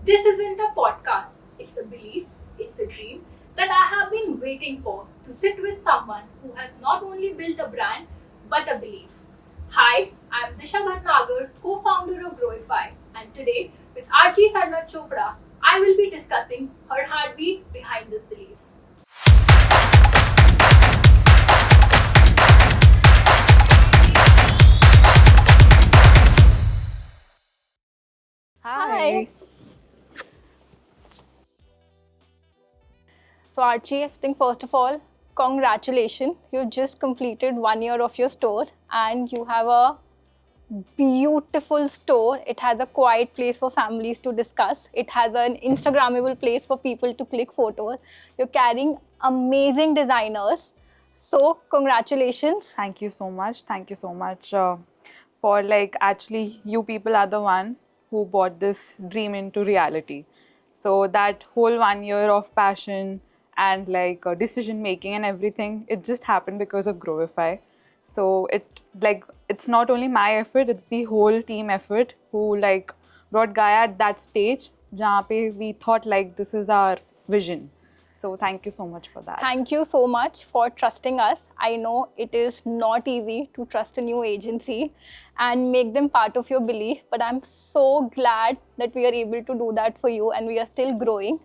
This isn't a podcast, it's a belief, it's a dream that I have been waiting for to sit with someone who has not only built a brand but a belief. Hi, I'm Disha Bhatnagar, co founder of Growify, and today with Archie Sarna Chopra, I will be discussing her heartbeat behind this belief. Hi. So Archie, I think first of all, congratulations. You just completed 1 year of your store and you have a beautiful store. It has a quiet place for families to discuss. It has an Instagrammable place for people to click photos. You're carrying amazing designers. So congratulations. Thank you so much. Thank you so much for actually you people are the one who brought this dream into reality. So that whole 1 year of passion and decision making and everything, it just happened because of Growify. So it's not only my effort, it's the whole team effort who brought Gaia at that stage जहाँ पे we thought this is our vision. So thank you so much for that. Thank you so much for trusting us. I know it is not easy to trust a new agency and make them part of your belief, but I'm so glad that we are able to do that for you and we are still growing.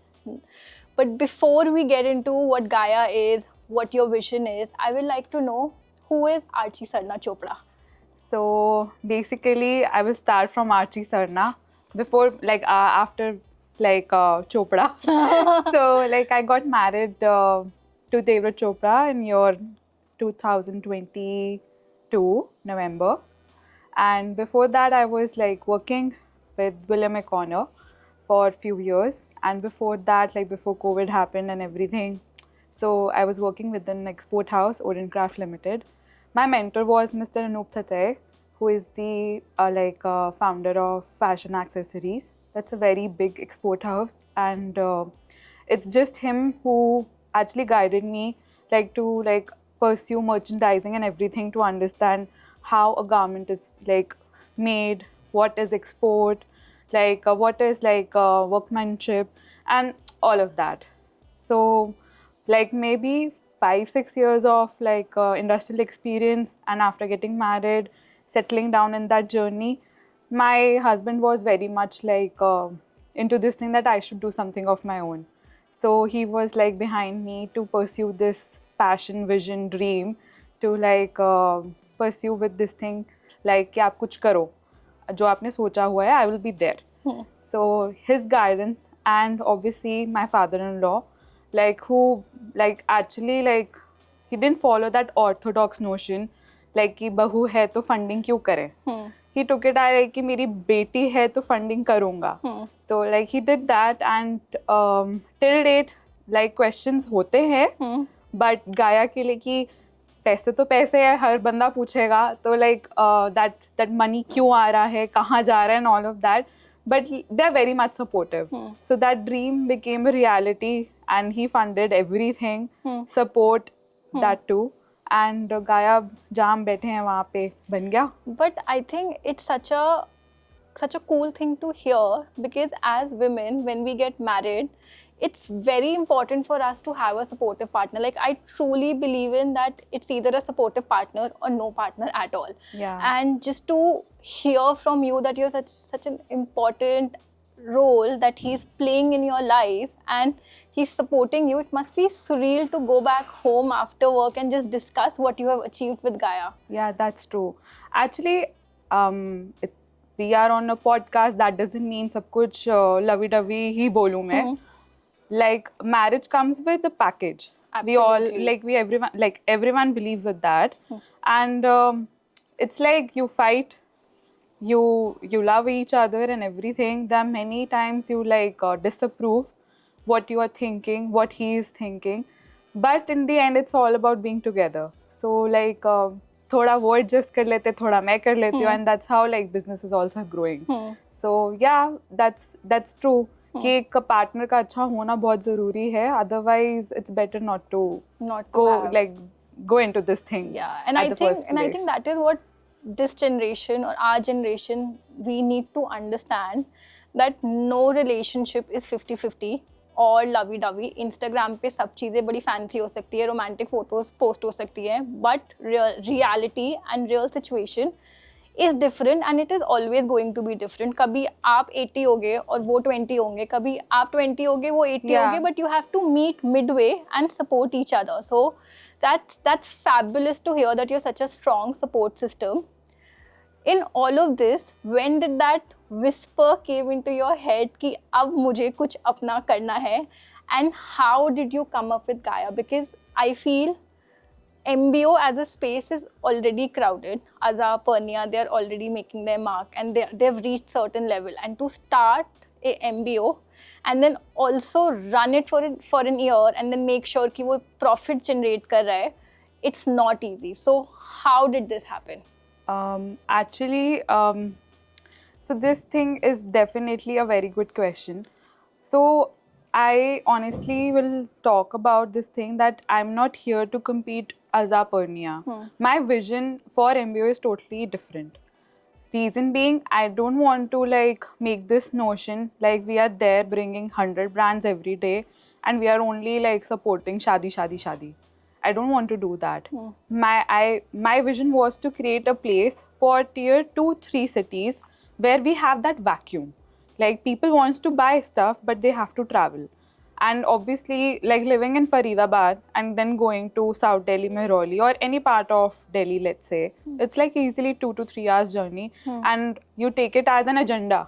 But before we get into what Gaia is, what your vision is, I would like to know who is Archie Sarna Chopra? So basically, I will start from Archie Sarna before, after Chopra. So I got married to Devrat Chopra in year 2022 November, and before that I was working with William O'Connor for a few years, and before that, before COVID happened and everything, so I was working with an export house, Odin Craft Limited. My mentor was Mr. Anup Thatai, who is the founder of Fashion Accessories. That's a very big export house, and it's just him who actually guided me to pursue merchandising and everything, to understand how a garment is made, what is export, what is workmanship, and all of that. So maybe 5-6 years of industrial experience, and after getting married, settling down in that journey, my husband was very much into this thing that I should do something of my own. So he was behind me to pursue this passion, vision, dream, to pursue with this thing कि आप कुछ करो जो आपने सोचा हुआ है, I will be there. So his guidance, and obviously my father-in-law, who actually he didn't follow that orthodox notion कि बहू है तो फंडिंग क्यों करें. He took it कि मेरी बेटी है तो फंडिंग करूँगा. तो he did that, and till date questions होते हैं, but गाया के लिए कि पैसे तो पैसे है, हर बंदा पूछेगा, तो that money क्यों आ रहा है, कहाँ जा रहा है, and all of that. But they're very much supportive. So that dream became a reality, and he funded everything, support that too. And Gaia जहाँ हम बैठे हैं वहाँ पे बन गया. But I think it's such a cool thing to hear, because as women, when we get married, it's very important for us to have a supportive partner. I truly believe in that it's either a supportive partner or no partner at all. Yeah. And just to hear from you that you're such an important role that he's playing in your life and he's supporting you, it must be surreal to go back home after work and just discuss what you have achieved with Gaia. Yeah, that's true. Actually, we are on a podcast. That doesn't mean सब कुछ lovey-dovey ही बोलूँ मैं. Marriage comes with a package. Absolutely. Everyone believes with that. And it's you fight, you love each other and everything. There are many times you disapprove what you are thinking, what he is thinking, but in the end it's all about being together. So थोड़ा वो adjust कर लेते, थोड़ा मैं कर लेती हूँ, and that's how business is also growing. So yeah, that's true. कि एक पार्टनर का अच्छा होना बहुत जरूरी है, otherwise it's better not to go into this thing. Yeah, and I think that is what this generation or our generation we need to understand, that no relationship is 50-50 और lovey dovey. Instagram पे सब चीज़ें बड़ी fancy हो सकती है, romantic photos post हो सकती है, but reality and real situation is different and it is always going to be different. कभी आप 80 होगे और वो 20 होंगे, कभी आप 20 होगे वो 80 Yeah. होंगे, but you have to meet midway and support each other. So that's fabulous to hear that you're such a strong support system. In all of this, when did that whisper came into your head कि अब मुझे कुछ अपना करना है, and how did you come up with Gaia? Because I feel MBO as a space is already crowded. Aza, Pernia, they are already making their mark and they've reached certain level. And to start a MBO and then also run it for an year and then make sure कि वो profit generate कर रहा है, it's not easy. So how did this happen? Actually, so this thing is definitely a very good question. So I honestly will talk about this thing that I'm not here to compete as a Pernia. My vision for MBO is totally different. Reason being, I don't want to like make this notion like we are there bringing 100 brands every day and we are only like supporting shadi shadi shadi. I don't want to do that. My vision was to create a place for tier 2-3 cities where we have that vacuum. Like people wants to buy stuff but they have to travel. And obviously, like living in Faridabad and then going to South Delhi, Mehrauli, or any part of Delhi, let's say, it's like easily 2 to 3 hours journey, and you take it as an agenda.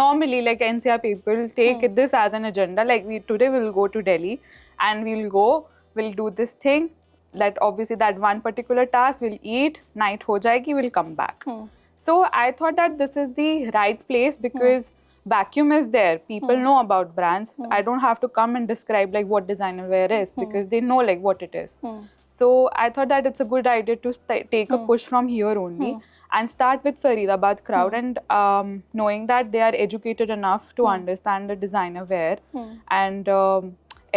Normally, like NCR people take this as an agenda. Like today we'll go to Delhi, and we'll do this thing. That obviously that one particular task, we'll eat, night ho jayegi, we'll come back. So I thought that this is the right place because vacuum is there. People know about brands. I don't have to come and describe like what designer wear is because they know like what it is. So I thought that it's a good idea to take a push from here only and start with Faridabad crowd and knowing that they are educated enough to understand the designer wear and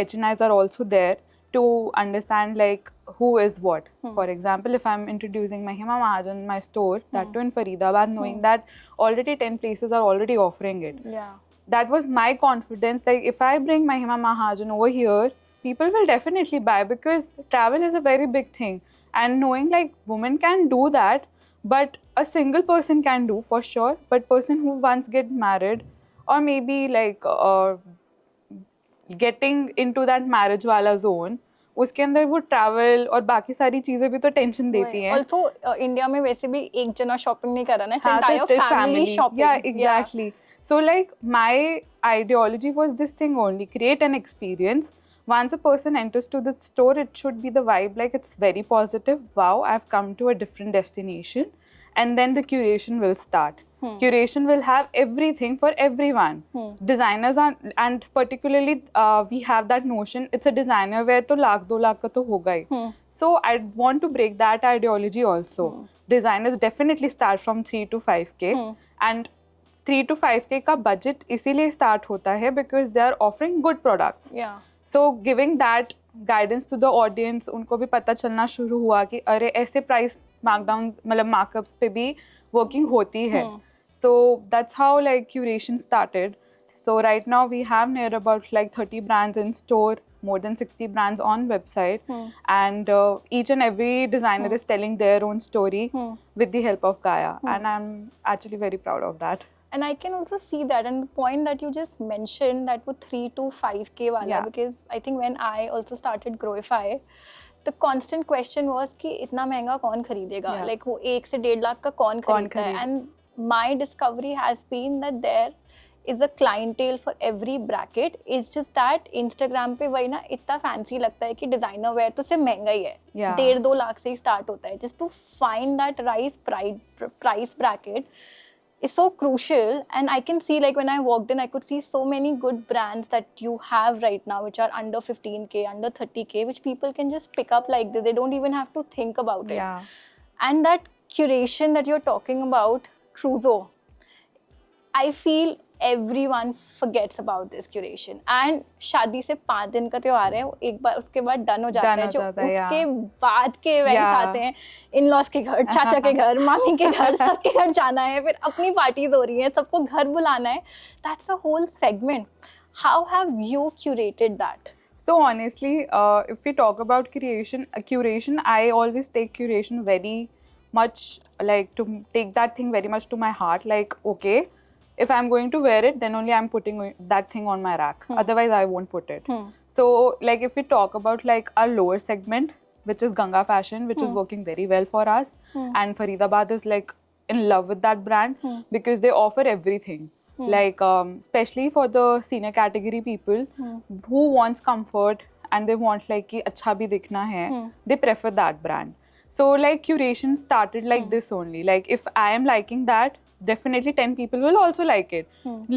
HNIs are also there to understand like who is what. For example, if I'm introducing Mahima Mahajan, my store, that too in Faridabad, knowing that already 10 places are already offering it. Yeah. That was my confidence. Like if I bring Mahima Mahajan over here, people will definitely buy because travel is a very big thing. And knowing like women can do that, but a single person can do for sure. But person who once get married or maybe like getting into that marriage wala zone, उसके अंदर वो travel और बाकी सारी चीजें भी तो tension देती हैं. Also, इंडिया में वैसे भी एक जना शॉपिंग नहीं कर रहा ना, हाँ, entire family shopping. Yeah, exactly. So like my ideology was this thing only: create an experience. Once a person enters to the store, it should be the vibe like it's very positive. Wow, I've come to a different destination, and then the curation will start. Curation will have everything for everyone. Designers are, and particularly we have that notion it's a designer wear तो लाख 2 लाख का तो होगा ही. So I want to break that ideology also. Designers definitely start from 3 to 5K and 3 to 5K का budget इसीलिए start होता है because they are offering good products. Yeah. So giving that guidance to the audience, उनको भी पता चलना शुरू हुआ कि अरे ऐसे price markdown मतलब markups पे भी working होती है. So that's how like curation started. So right now we have near about like 30 brands in store, more than 60 brands on website, and each and every designer is telling their own story with the help of Gaia, and I'm actually very proud of that. And I can also see that, and the point that you just mentioned, that was 3 to 5K wala, Yeah. because I think when I also started Growify, the constant question was कि इतना महंगा कौन खरीदेगा? Yeah. Like वो 1 से 1.5 लाख का कौन खरीदता है? And my discovery has been that there is a clientele for every bracket. It's just that Instagram पे वही ना इतना fancy लगता है कि designer wear तो सिर्फ महंगा ही है. Yeah. 1.5-2 लाख से ही start होता है. Just to find that right price bracket is so crucial, and I can see like when I walked in, I could see so many good brands that you have right now which are under 15K, under 30K, which people can just pick up like this. They don't even have to think about it. Yeah. And that curation that you're talking about, Cruzo, I feel everyone forgets about this curation. And शादी से 5 दिन का त्योहार है, वो एक बार उसके बाद डन हो जाता है, जो उसके बाद के इवेंट्स आते हैं, इन लॉज के घर, चाचा के घर, मामी के घर, सबके घर जाना है, फिर अपनी पार्टीज हो रही हैं, सबको घर बुलाना है. That's a whole segment. How have you curated that? So honestly, if we talk about curation, I always take curation very much, like to take that thing very much to my heart. Like, okay, if I'm going to wear it, then only I'm putting that thing on my rack. Otherwise, I won't put it. So, like if we talk about like our lower segment, which is Ganga Fashion, which is working very well for us, and Faridabad is like in love with that brand because they offer everything. Like especially for the senior category people who wants comfort and they want like कि अच्छा भी दिखना है, they prefer that brand. So like curation started like this only. Like if I am liking that, definitely 10 people will also like it.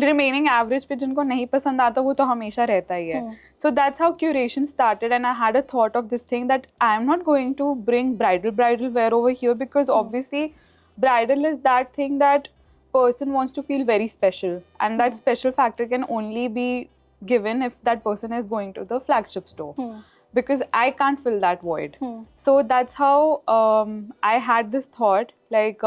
Remaining average पे जिनको नहीं पसंद आता वो तो हमेशा रहता ही है. So that's how curation started, and I had a thought of this thing that I am not going to bring bridal wear over here because obviously bridal is that thing that person wants to feel very special, and that special factor can only be given if that person is going to the flagship store because I can't fill that void. So that's how I had this thought, like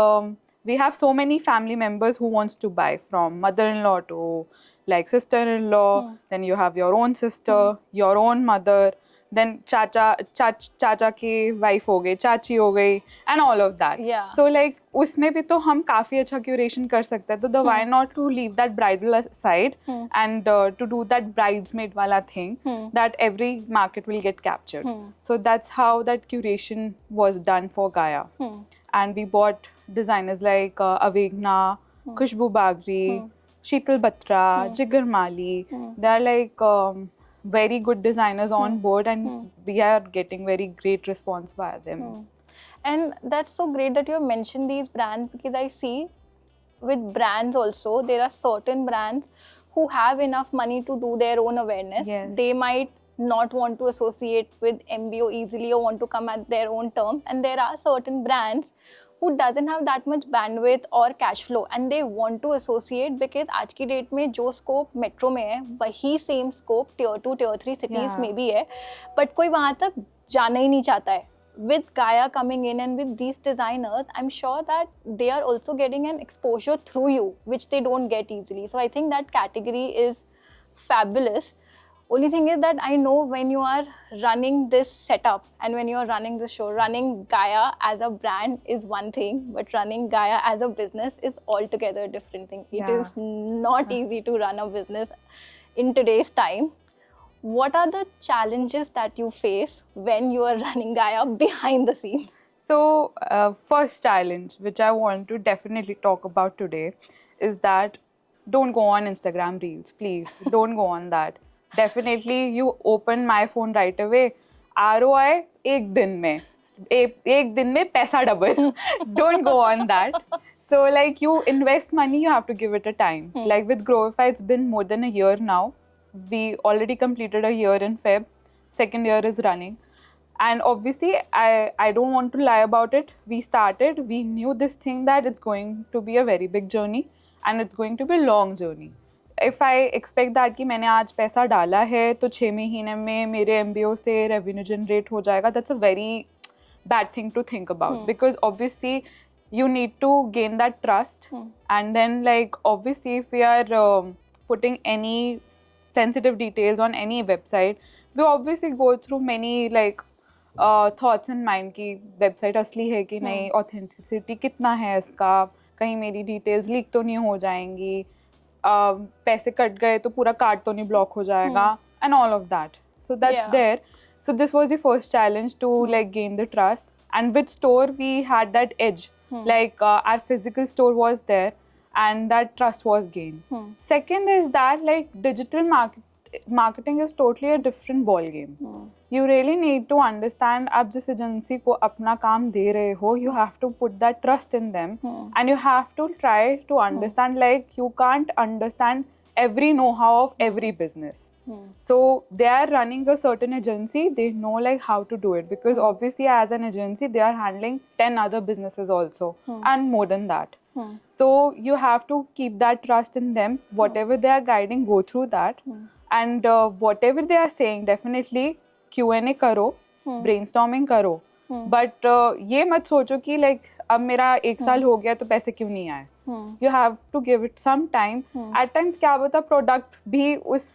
we have so many family members who wants to buy, from mother-in-law to like sister-in-law, then you have your own sister, your own mother, then चाचा की wife हो गई, चाची हो गई, and all of that. So like उसमें भी तो हम काफी अच्छा curation कर सकते हैं, तो why not to leave that bridal aside and to do that bridesmaid वाला thing that every market will get captured. So that's how that curation was done for Gaia. And we bought designers like Avegna, Khushbu Bagri, Sheetal Batra, Jigar Mali. They are like very good designers on board, and we are getting very great response via them. And that's so great that you have mentioned these brands, because I see with brands also, there are certain brands who have enough money to do their own awareness. They might not want to associate with MBO easily or want to come at their own terms, and there are certain brands who doesn't have that much bandwidth or cash flow and they want to associate, because आज की date में जो scope metro में है वही same scope tier 2 tier 3 cities में भी है, बट कोई वहाँ तक जाना ही नहीं चाहता है. With Gaia coming in and with these designers, I'm sure that they are also getting an exposure through you, which they don't get easily. So I think that category is fabulous. Only thing is that I know when you are running this setup and when you are running this show, running Gaia as a brand is one thing, but running Gaia as a business is altogether a different thing. It is not easy to run a business in today's time. What are the challenges that you face when you are running Gaia behind the scenes? So, first challenge, which I want to definitely talk about today, is that don't go on Instagram Reels, please. Don't go on that. Definitely, you open my phone right away. ROI एक दिन में पैसा double. Don't go on that. So like you invest money, you have to give it a time. Like with Growify, it's been more than a year now. We already completed a year in Feb. Second year is running. And obviously, I don't want to lie about it. We knew this thing that it's going to be a very big journey and it's going to be a long journey. If I expect that कि मैंने आज पैसा डाला है तो 6 महीने में मेरे MBO से revenue generate हो जाएगा, that's a very bad thing to think about because obviously you need to gain that trust and then like obviously if we are putting any sensitive details on any website, we obviously go through many like thoughts in mind कि website असली है कि नहीं, authenticity कितना है इसका, कहीं मेरी details leak तो नहीं हो जाएंगी, पैसे कट गए तो पूरा कार्ड तो नहीं ब्लॉक हो जाएगा and all of that. So that's there. So this was the first challenge to like gain the trust, and with store we had that edge. Like our physical store was there and that trust was gained. Second is that like digital marketing is totally a different ball game. You really need to understand आप जिस agency को अपना काम दे रहे हो, you have to put that trust in them and you have to try to understand like you can't understand every know-how of every business. So they are running a certain agency, they know like how to do it because obviously as an agency they are handling 10 other businesses also and more than that. So you have to keep that trust in them. Whatever they are guiding, go through that. And whatever they are saying, definitely Q&A करो, brainstorming करो. But ये मत सोचो कि like अब मेरा 1 साल हो गया तो पैसे क्यों नहीं आए. You have to give it some time. At times क्या होता प्रोडक्ट भी उस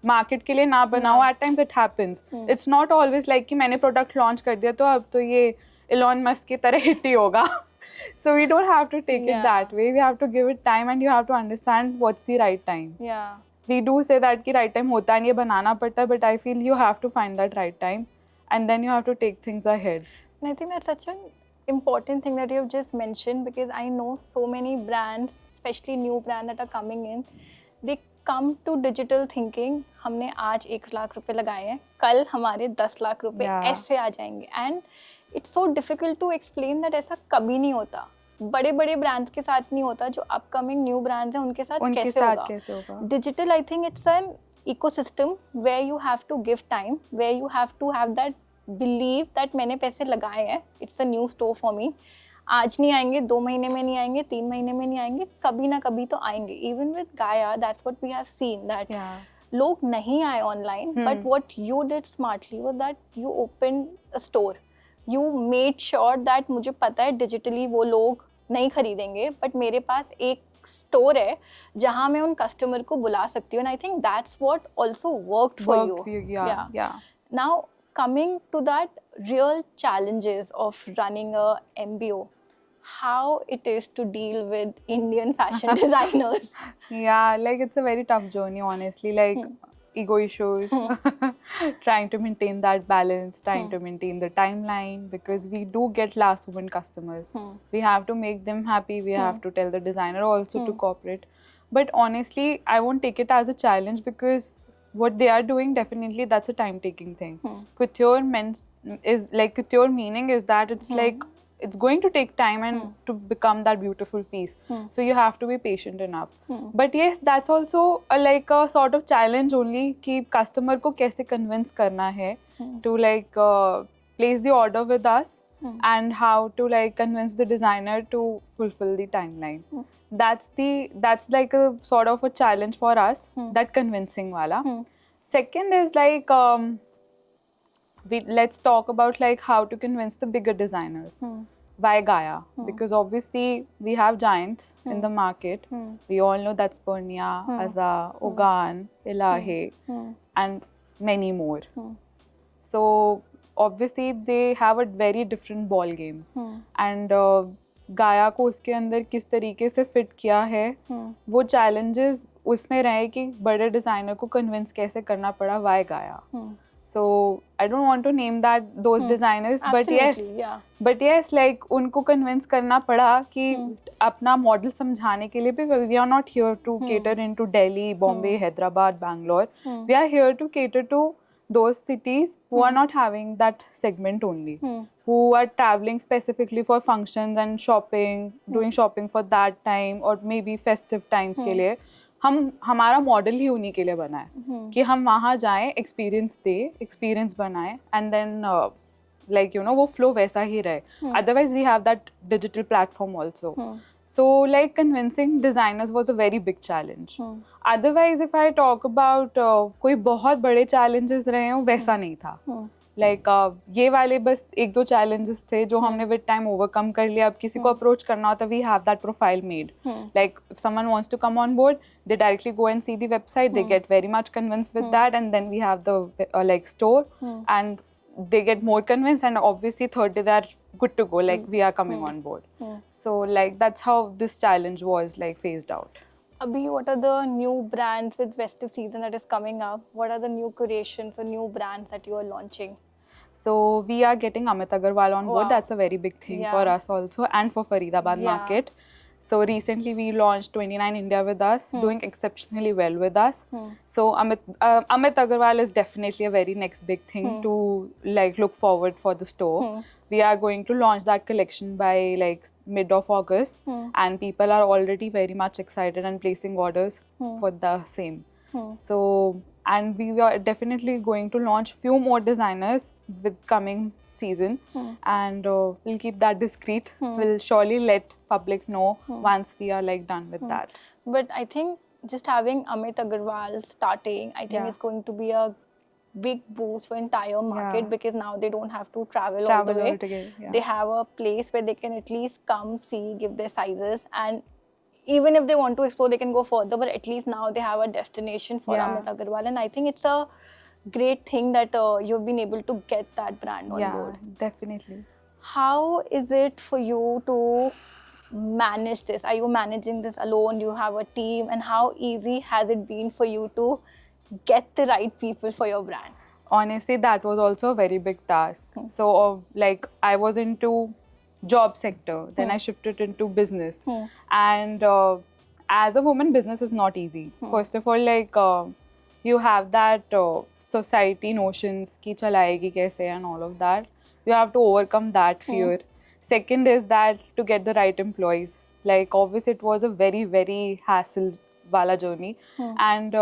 मार्केट के लिए ना बनाओ. At times it happens. It's not always like कि मैंने प्रोडक्ट लॉन्च कर दिया तो अब तो ये एलॉन मस्क की तरह हिट ही होगा. So we don't have to take it that way. We have to give it time and you have to understand what's the right time. Yeah. We do say that कि right time होता नहीं है, बनाना पड़ता है, but I feel you have to find that right time and then you have to take things ahead. And I think that's such an important thing that you have just mentioned, because I know so many brands, especially new brands that are coming in, they come to digital thinking. हमने आज 1 लाख रुपए लगाए हैं, कल हमारे 10 लाख रुपए ऐसे आ जाएंगे. And it's so difficult to explain that ऐसा कभी नहीं होता. बड़े बड़े ब्रांड्स के साथ नहीं होता. जो अपकमिंग न्यू ब्रांड्स हैं उनके साथ कैसे होगा. Digital, I think it's an ecosystem where you have to give time, where you have to have that believe that मैंने पैसे लगाए हैं, it's a new store for me. आज नहीं आएंगे, 2 महीने में नहीं आएंगे, 3 महीने में नहीं आएंगे, कभी ना कभी तो आएंगे. इवन विद गाया, that's what we have seen, that लोग नहीं आए online, but what you did smartly was that you open a store. You made sure that मुझे पता है डिजिटली वो लोग नहीं खरीदेंगे, बट मेरे पास एक स्टोर है जहाँ मैं उन कस्टमर को बुला सकती हूँ. And I think that's what also worked for you. Now coming to that real challenges of running a MBO, how it is to deal with Indian fashion designers. Yeah, like it's a very tough journey, honestly. Like ego issues, trying to maintain that balance, trying to maintain the timeline, because we do get last moment customers. We have to make them happy. We have to tell the designer also to cooperate. But honestly, I won't take it as a challenge, because what they are doing, definitely that's a time taking thing. Couture couture meaning is that it's like it's going to take time and to become that beautiful piece. So you have to be patient enough. But yes, that's also like a sort of challenge only कि customer को कैसे convince करना है to like place the order with us and how to like convince the designer to fulfill the timeline. That's like a sort of a challenge for us, that convincing wala. Second is like let's talk about like how to convince the bigger designers. Why Gaia? Because obviously we have giants in the market. We all know that's Purnia, Aza, Ogan, Ilahe, and many more. So obviously they have a very different ball game. And गाया को उसके अंदर किस तरीके से fit किया है, वो चैलेंजेस उसमें रहे कि बड़े डिजाइनर को कन्विंस कैसे करना पड़ा. वाई गाया? So I don't want to name that those designers, but yes, like उनको कन्विंस करना पड़ा कि अपना मॉडल समझाने के लिए भी. We are not here to cater into Delhi, Bombay, Hyderabad, Bangalore. We are here to cater to those cities who are not having that segment only, who are traveling specifically for functions and shopping, doing shopping for that time or maybe festive times के लिए. हमारा model ही उन्हीं के लिए बना है कि हम वहाँ जाएं, एक्सपीरियंस बनाएं, and then like you know वो फ्लो वैसा ही रहे. Otherwise we have that digital platform also. So like convincing designers was a very big challenge. Otherwise if I talk about कोई बहुत बड़े challenges रहे हो वैसा नहीं था. Like ये वाले बस 1-2 challenges थे जो हमने with time overcome कर लिया. अब किसी को approach करना होता, we have that profile made. Like if someone wants to come on board, they directly go and see the website, they get very much convinced with that, and then we have the like store, and they get more convinced, and obviously third day they are good to go, like we are coming on board. So like that's how this challenge was like phased out. Abhi, what are the new brands with festive season that is coming up? What are the new creations or new brands that you are launching? So we are getting Amit Agarwal on board. That's a very big thing for us also, and for Faridabad market. So recently we launched 29 India with us, doing exceptionally well with us. So Amit Agarwal is definitely a very next big thing to like look forward for the store. We are going to launch that collection by like mid of August, and people are already very much excited and placing orders for the same. So and we are definitely going to launch few more designers with coming season, Hmm. and we'll keep that discreet. Hmm. We'll surely let public know Hmm. once we are like done with Hmm. that. But I think just having Amit Agarwal starting, I think Yeah. it's going to be a big boost for entire market Yeah. because now they don't have to travel all the Travel way. altogether. Yeah. They have a place where they can at least come, see, give their sizes, and even if they want to explore, they can go further. But at least now they have a destination for Yeah. Amit Agarwal, and I think it's a great thing that you've been able to get that brand on Yeah, board. definitely. How is it for you to manage this? Are you managing this alone? Do you have a team? And how easy has it been for you to get the right people for your brand? Honestly, that was also a very big task. Hmm. So, like, I was into job sector, then Hmm. I shifted into business. Hmm. And as a woman, business is not easy. Hmm. First of all, like, you have that society notions, ki chalayegi kaise and all of that. You have to overcome that fear. Second is that to get the right employees. Like, obviously, it was a very, very hassle wala journey. Hmm. And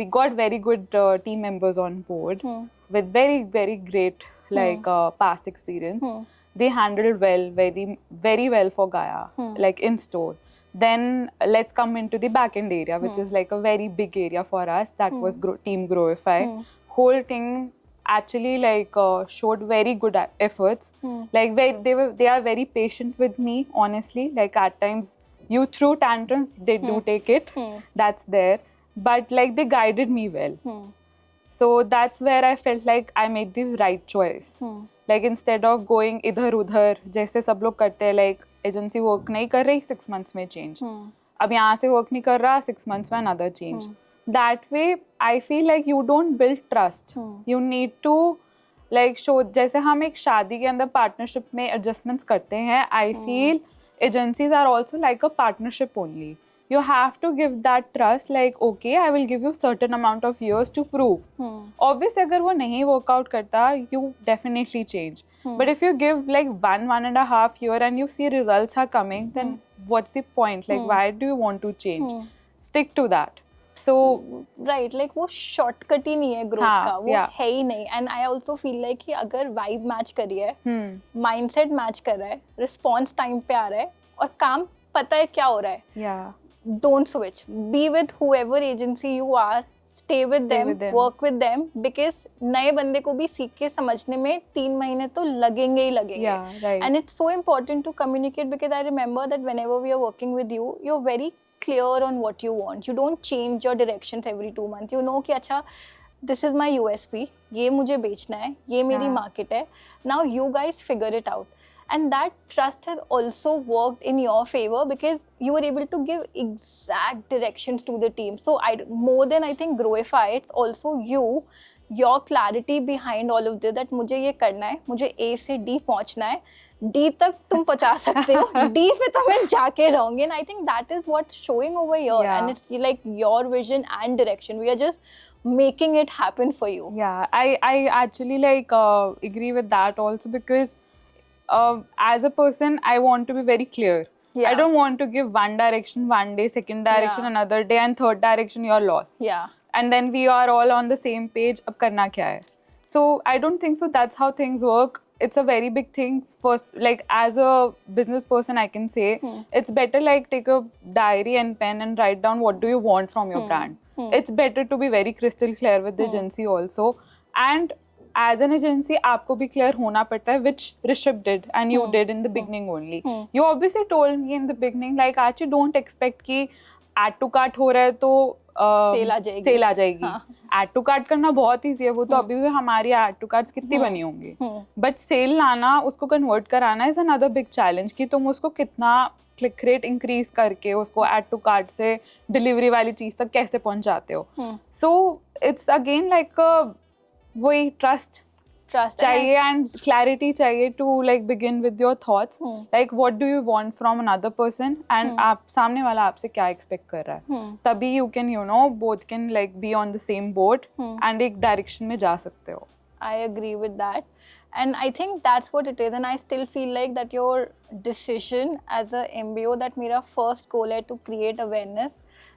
we got very good team members on board Hmm. with very, very great like past experience. Hmm. They handled well, very, very well for Gaia, Hmm. like in store. Then let's come into the back end area, which is like a very big area for us. That was Team Growify. Hmm. Whole thing actually like showed very good efforts. Hmm. Like they are very patient with me, honestly. Like at times you threw tantrums, they do take it. Hmm. That's there. But like they guided me well. Hmm. So that's where I felt like I made the right choice. Hmm. Like instead of going इधर उधर जैसे सब लोग करते हैं, like agency work नहीं कर रही 6 months में change. Hmm. अब यहाँ से work नहीं कर रहा 6 months में another change. That way I feel like you don't build trust. You need to like show, जैसे हम एक शादी के अंदर partnership में adjustments करते हैं, I feel agencies are also like a partnership only. You have to give that trust, like okay, I will give you certain amount of years to prove. Obviously अगर वो नहीं work out करता, you definitely change. But if you give like 1.5 year and you see results are coming, then what's the point? Like why do you want to change? Stick to that. So right like वो shortcut ही नहीं है growth हाँ, का, वो yeah. है ही नहीं. And I also feel like कि अगर वाइब मैच करी है, माइंडसेट मैच कर रहा है, रिस्पॉन्स टाइम पे आ रहा है और काम पता है क्या हो रहा है, yeah, don't switch. Be with whoever agency you are. Stay with them. Work with them. Because नए बंदे को भी सीख के समझने में 3 महीने तो लगेंगे ही लगेंगे. yeah, right. And it's so important to communicate because I remember that whenever we are working with you, you're very clear on what you want. You don't change your directions every 2 months. You know कि अच्छा this is my USP. ये मुझे बेचना है. ये मेरी Yeah. market है. Now you guys figure it out. And that trust has also worked in your favor because you were able to give exact directions to the team. So more than I think Growify, it's also your clarity behind all of this, that मुझे ये करना है, मुझे A से D पहुंचना है, D तक तुम पहुंचा सकते हो, D पे तो मैं जाके रहूंगी. And I think that is what's showing over here. Yeah. And it's like your vision and direction. We are just making it happen for you. Yeah, I actually like agree with that also because as a person, I want to be very clear. Yeah. I don't want to give one direction one day, second direction Yeah. another day, and third direction you're lost. Yeah. And then we are all on the same page. Ab karna kya hai? So I don't think so. That's how things work. It's a very big thing. First, like as a business person, I can say it's better like take a diary and pen and write down what do you want from your brand. It's better to be very crystal clear with the agency also. And as an agency, आपको भी clear होना पड़ता है, which Rishabh did and you did in the beginning only. You obviously told me in the beginning like Archie, don't expect कि add to cart हो रहा है तो Sale आ जाएगी. Sale आ जाएगी. हाँ. Add to cart करना बहुत easy है, वो तो अभी भी हमारी add to carts कितनी बनी होंगी. But sale लाना, उसको convert कराना is another big challenge कि तुम उसको कितना click rate increase करके उसको add to cart से delivery वाली चीज तक कैसे पहुंचाते हो. So it's again like वही trust चाहिए and clarity चाहिए to like begin with your thoughts. Like what do you want from another person and आप सामने वाला आपसे क्या expect कर रहा है. तभी you can both can like be on the same boat and एक direction में जा सकते हो. I agree with that. And I think that's what it is. And I still feel like that your decision as a MBO that मेरा first goal है to create awareness,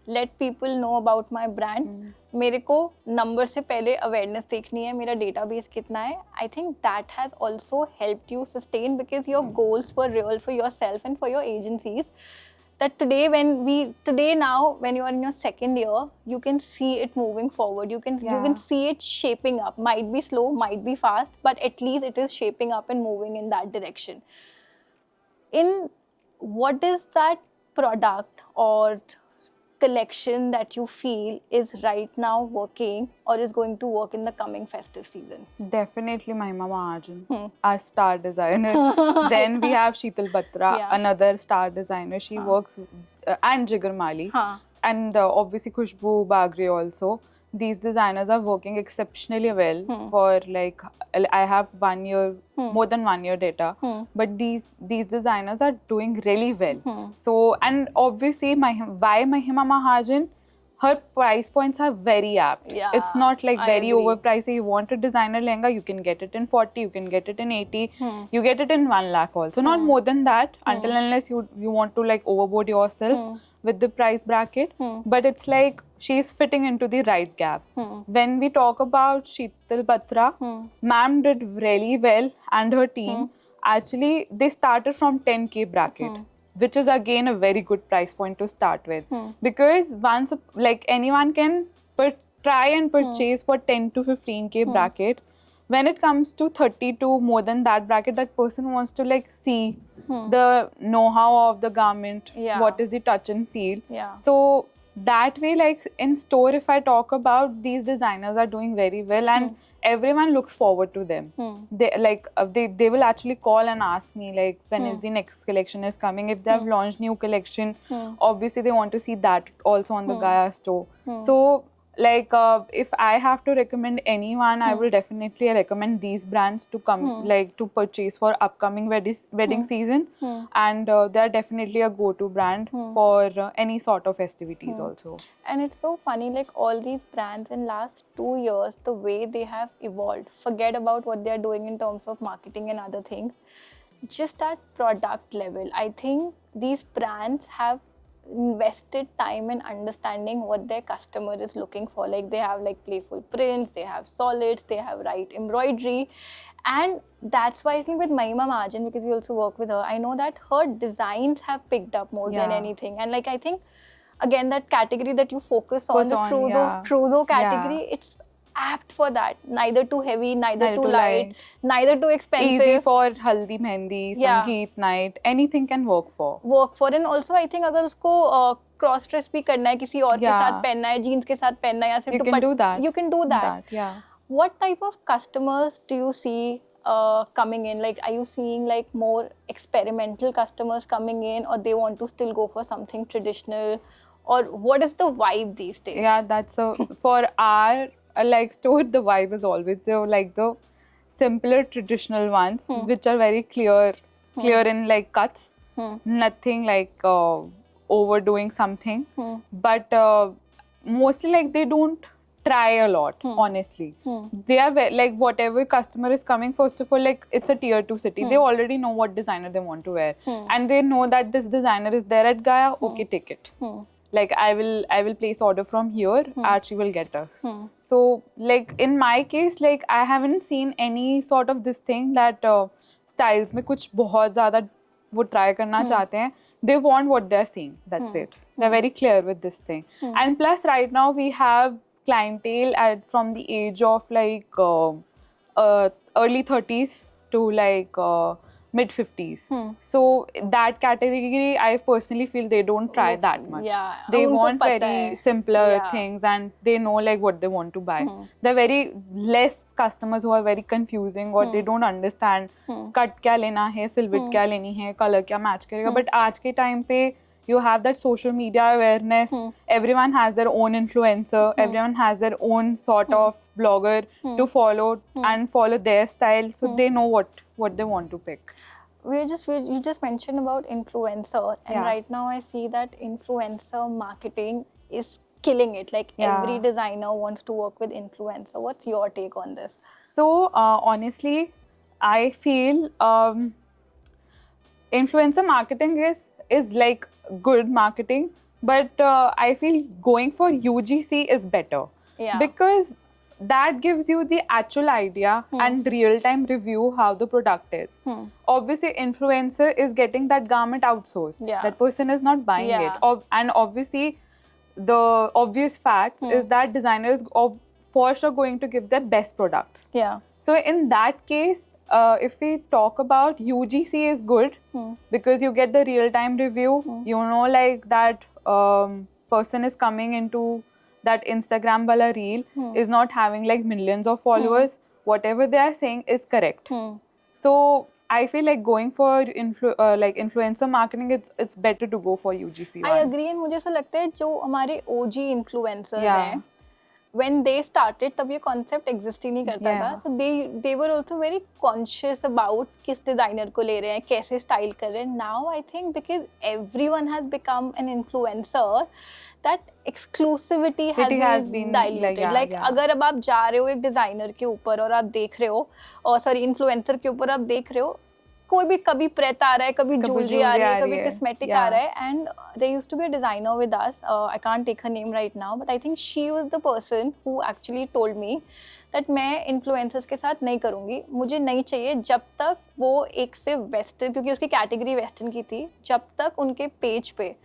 let people know about my brand. मेरे को number से पहले awareness देखनी है, मेरा database कितना है. I think that has also helped you sustain because your goals were real for yourself and for your agencies. That today now when you are in your second year, you can see it moving forward. You can see it shaping up. Might be slow, might be fast, but at least it is shaping up and moving in that direction. In what is that product or collection that you feel is right now working or is going to work in the coming festive season? Definitely Mahima Mahajan, our star designer. Then we have Sheetal Batra, another star designer. She works, and Jigar Mali, and obviously Khushbu Bagre also. These designers are working exceptionally well for like, I have 1 year, more than 1 year data, but these designers are doing really well. So, and obviously why Mahima Mahajan, her price points are very apt. Yeah, it's not like I very agree. overpriced. You want a designer lehenga, you can get it in 40, you can get it in 80, you get it in 1 lakh also. Not more than that, until unless you want to like overboard yourself with the price bracket. But it's like she's fitting into the right gap. When we talk about Sheetal Batra, ma'am did really well, and her team. Actually, they started from 10K bracket, which is again a very good price point to start with. Because once, like anyone can try and purchase for 10 to 15K bracket. When it comes to 30 to more than that bracket, that person wants to like see the know-how of the garment, what is the touch and feel. So that way, like in store, if I talk about, these designers are doing very well, and everyone looks forward to them. They will actually call and ask me like when is the next collection is coming. If they have launched new collection, obviously they want to see that also on the Gaia store. So like if I have to recommend anyone, I will definitely recommend these brands to come like to purchase for upcoming wedding season, and they are definitely a go-to brand for any sort of festivities also. And it's so funny, like all these brands in last 2 years, the way they have evolved. Forget about what they are doing in terms of marketing and other things. Just at product level, I think these brands have invested time in understanding what their customer is looking for. Like they have like playful prints, they have solids, they have right embroidery, and that's why I think with Mahima Mahajan, because we also work with her, I know that her designs have picked up more than anything. And like I think again that category that you focus on, the trousseau category, it's apt for that. Neither too heavy, neither too light, neither too expensive. Easy for haldi, mehndi, sangeet night, anything can work for. And also I think अगर उसको cross dress भी करना है, किसी और के साथ पहनना है, jeans के साथ पहनना है, या सिर्फ you can do that. What type of customers do you see coming in? Like, are you seeing like more experimental customers coming in, or they want to still go for something traditional, or what is the vibe these days? Yeah, that's for our like store, the vibe is always like the simpler traditional ones, which are very clear in like cuts, nothing like overdoing something, but mostly like they don't try a lot, honestly. They are like whatever customer is coming, first of all, like it's a tier 2 city, they already know what designer they want to wear, and they know that this designer is there at Gaia, okay, take it. Like I will place order from here, Archie will get us. So like in my case, like I haven't seen any sort of this thing that styles में कुछ बहुत ज़्यादा वो try करना चाहते हैं. They want what they're seeing. That's it. They're very clear with this thing. And plus, right now we have clientele from the age of like early 30s to like mid 50s. So that category, I personally feel they don't try that much. They want very simpler things, and they know like what they want to buy. There are very less customers who are very confusing, or they don't understand cut क्या लेना है, silhouette क्या लेनी है, color क्या match करेगा. But आज के time पे you have that social media awareness. Everyone has their own influencer. Everyone has their own sort of blogger to follow and follow their style. So they know what they want to pick. You just mentioned about influencer, and right now I see that influencer marketing is killing it. Like every designer wants to work with influencer. What's your take on this? So honestly, I feel influencer marketing is like good marketing, but I feel going for UGC is better. Yeah. Because that gives you the actual idea and real-time review how the product is. Obviously, influencer is getting that garment outsourced. Yeah. That person is not buying Yeah. it. And obviously, the obvious facts is that designers for sure going to give their best products. Yeah. So in that case, if we talk about UGC is good because you get the real-time review. You know, like that person is coming into that Instagram wala reel is not having like millions of followers. Whatever they are saying is correct. So I feel like going for like influencer marketing, it's better to go for UGC. I agree, and मुझे ऐसा लगता है जो हमारे OG influencers Yeah. हैं, when they started तब ये concept exist ही नहीं करता था. So they were also very conscious about किस designer को ले रहे हैं, कैसे style कर रहे हैं. Now I think because everyone has become an influencer, that exclusivity has been diluted. Like अगर अब आप जा रहे हो एक designer के ऊपर और आप देख रहे हो, और sorry influencer के ऊपर आप देख रहे हो, कोई भी कभी प्रेत आ रहा है, कभी jewelry आ रही है, कभी cosmetic आ रहा है. And there used to be a designer with us. I can't take her name right now, but I think she was the person who actually told me that मैं influencers के साथ नहीं करूँगी. मुझे नहीं चाहिए जब तक वो एक से western, क्योंकि उसकी category western की थी, जब तक उनके पेज पे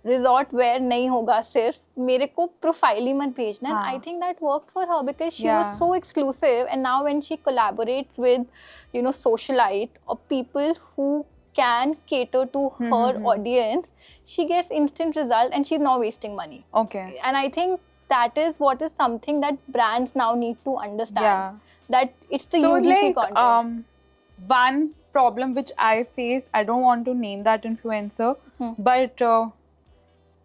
resort wear नहीं होगा, सिर्फ मेरे को प्रोफाइल ही मत भेजना. And I think that worked for her because she was so exclusive. And now when she collaborates with, you know, socialite or people who can cater to her audience, she gets instant result and she's not wasting money. Okay. And I think that is what is something that brands now need to understand. That it's the UGC content. One problem which I face, I don't want to name that influencer, but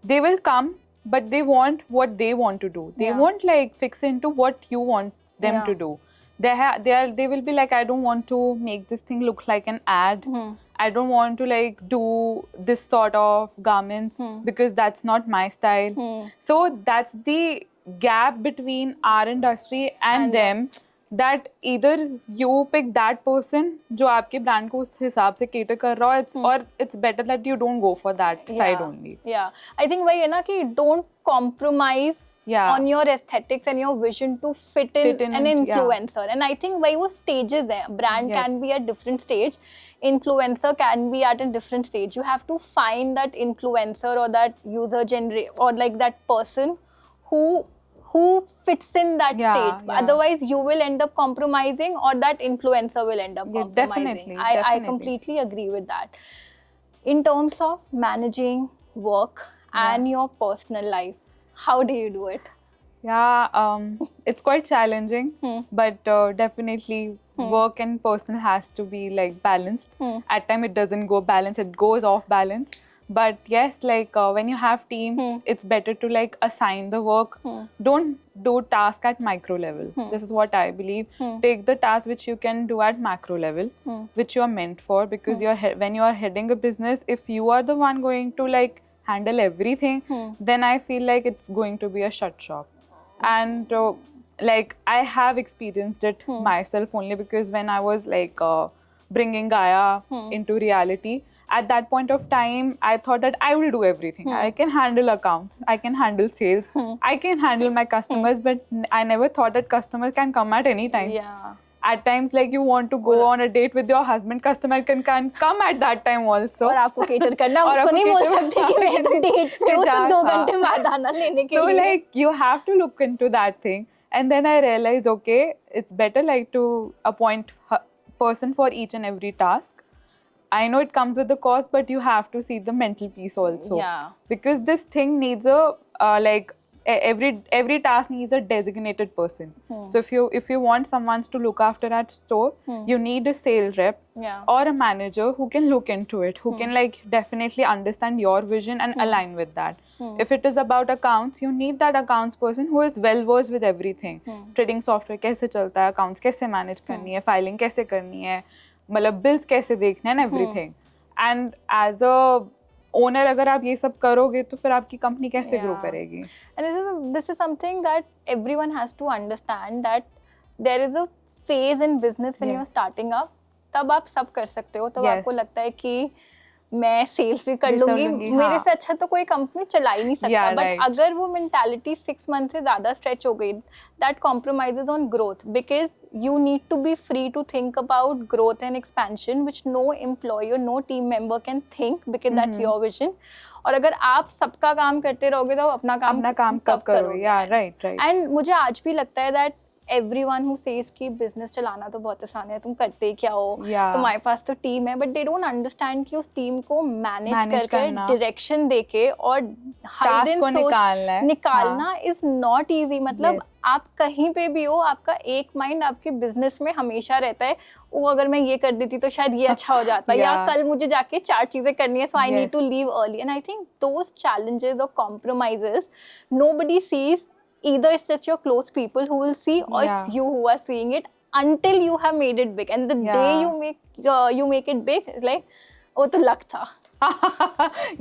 they will come, but they want what they want to do. They won't like fix into what you want them to do. They will be like, I don't want to make this thing look like an ad. I don't want to like do this sort of garments because that's not my style. So that's the gap between our industry and them. That either you pick that person जो आपके brand को उस हिसाब से cater कर रहा हो, or it's better that you don't go for that side only. Yeah, I think वही है ना कि don't compromise on your aesthetics and your vision to fit in an influencer. And I think वही वो stages हैं. Brand can be at different stage, influencer can be at a different stage. You have to find that influencer or that user or like that person who fits in that state. Otherwise you will end up compromising, or that influencer will end up compromising. I completely agree with that. In terms of managing work and your personal life, how do you do it? It's quite challenging, but definitely work and personal has to be like balanced. At time it doesn't go balanced, it goes off balance. But yes, like when you have team, it's better to like assign the work. Don't do task at micro level. This is what I believe. Take the task which you can do at macro level, which you are meant for, because when you are heading a business, if you are the one going to like handle everything, then I feel like it's going to be a shut shop. And like I have experienced it myself only, because when I was like bringing Gaia into reality, at that point of time, I thought that I will do everything. I can handle accounts, I can handle sales, I can handle my customers, but I never thought that customers can come at any time. At times, like you want to go on a date with your husband, customer can come at that time also. और आपको cater करना, उसको नहीं बोल सकते कि मैं तो date पे हूँ तो 2 घंटे बाद आना लेने के लिए. So like you have to look into that thing, and then I realized, okay, it's better like to appoint a person for each and every task. I know it comes with the cost, but you have to see the mental peace also. Because this thing needs a like every task needs a designated person. So if you want someone to look after that store, you need a sales rep or a manager who can look into it, who can like definitely understand your vision and align with that. If it is about accounts, you need that accounts person who is well versed with everything. Trading software कैसे चलता है, accounts कैसे manage करनी है, filing कैसे करनी है, मतलब bills कैसे देखने हैं, everything. And as a owner, अगर आप ये सब करोगे तो फिर आपकी company कैसे grow करेगी? And this is something that everyone has to understand, that there is a phase in business when you are starting up. तब आप सब कर सकते हो, तब आपको लगता है कि मैं सेल्स भी कर भी कर लूंगी, लूंगी, मेरे हाँ। से अच्छा तो कोई कंपनी चला ही नहीं सकता. Yeah, but right. अगर वो मेंटालिटी 6 मंथ से ज्यादा स्ट्रेच हो गई, that compromises on growth, because you need to be free to think about growth and expansion which no employ और no team member can think, because that's your vision. और अगर आप सबका काम करते रहोगे तो अपना काम कब करोगे? Yeah, right, right. एंड मुझे आज भी लगता है दैट everyone who says कि बिजनेस चलाना तो बहुत आसान है, तुम करते ही क्या हो, Yeah. तुम्हारे पास तो टीम है, बट दे डोंट अंडरस्टैंड कि उस टीम को मैनेज Manage करके करना, डायरेक्शन देके और हर task दिन को सोच निकालना इज नॉट इजी. मतलब Yes. आप कहीं पे भी हो, आपका एक माइंड आपके बिजनेस में हमेशा रहता है, वो अगर मैं ये कर देती तो शायद ये अच्छा हो जाता, या Yeah. कल मुझे जाके 4 चीजें करनी है, so I need Yes. To leave early. And I think those challenges और compromises nobody sees. Either it's just your close people who will see, or Yeah. it's you who are seeing it until you have made it big. And the day Yeah. you make it big, it's like, oh, तो luck था.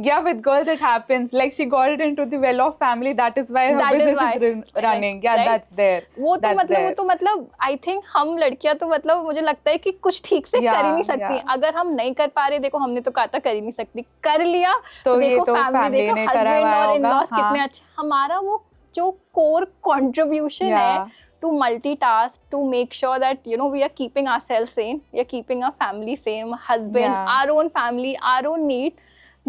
Yeah, with girls it happens. Like she got it into the well-off family. That is why her That is business why. is running. Yeah, Right? that's there. वो तो That's मतलब there. वो तो मतलब I think हम लड़कियां तो मतलब मुझे लगता है कि कुछ ठीक से कर ही नहीं सकती. Yeah. अगर हम नहीं कर पा रहे, देखो हमने तो कहा था कर ही नहीं सकती, कर लिया तो ये देखो तो फैमिली, family देखो ने करा हस्बैंड हुआ और होगा, इन-लॉज हाँ. कितने अच्छे. हमारा वो जो कोर कंट्रीब्यूशन है Yeah. to multitask, to make sure that you know we are keeping ourselves sane, we are keeping our family sane, husband, Yeah. our own family, our own need.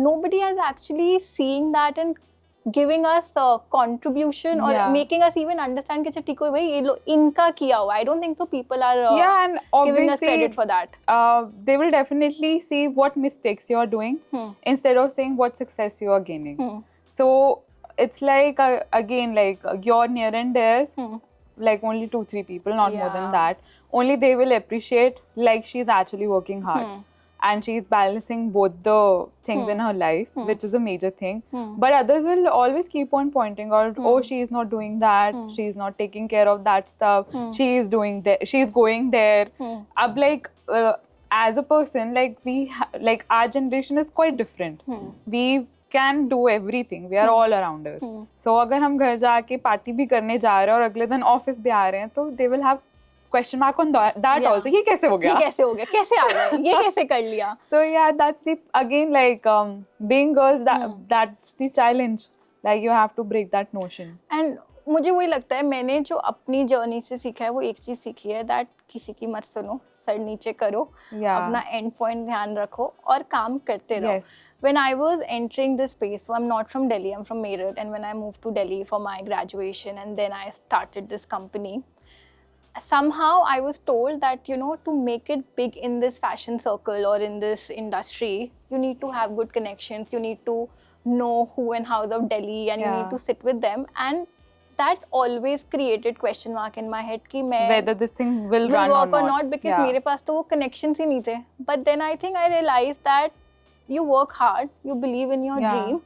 Nobody has actually seeing that and giving us a contribution or Yeah. making us even understand कि ठीक है भाई ये लो इनका किया हुआ. I don't think so people are Yeah, and giving us obviously credit for that. they will definitely see what mistakes you are doing instead of saying what success you are gaining. So it's like again like your near and dears, like only 2-3 people, not more than Yeah. that. Only they will appreciate like she's actually working hard and she's balancing both the things in her life, which is a major thing. But others will always keep on pointing out, oh, she's not doing that, she's not taking care of that stuff, she is doing that, she's going there. Ab like as a person, like like our generation is quite different. We can do everything, we are all around us. So अगर हम घर जाके party भी करने जा रहे हैं और अगले दिन ऑफिस भी आ रहे हैं, तो they will have question mark on that Yeah. also. ये कैसे हो गया? ये कैसे हो गया, कैसे आ गए, ये कैसे कर लिया. So yeah, that's the again like being girls, that's the challenge. Like you have to break that notion. And मुझे वही लगता है, मैंने जो अपनी जर्नी से सीखा है वो एक चीज सीखी है, दैट किसी की मत सुनो, सर नीचे करो, Yeah. अपना एंड पॉइंट ध्यान रखो और काम करते रहो. Yes. When I was entering this space, so I'm not from Delhi, I'm from Meerut, and when I moved to Delhi for my graduation and then I started this company, somehow I was told that, you know, to make it big in this fashion circle or in this industry, you need to have good connections, you need to know who and hows of Delhi, and you Yeah. need to sit with them. And that always created question mark in my head कि मैं Whether this thing will run work or not. because Yeah. मेरे पास तो वो connections ही नहीं थे. But then I think I realized that you work hard, you believe in your Yeah. dream,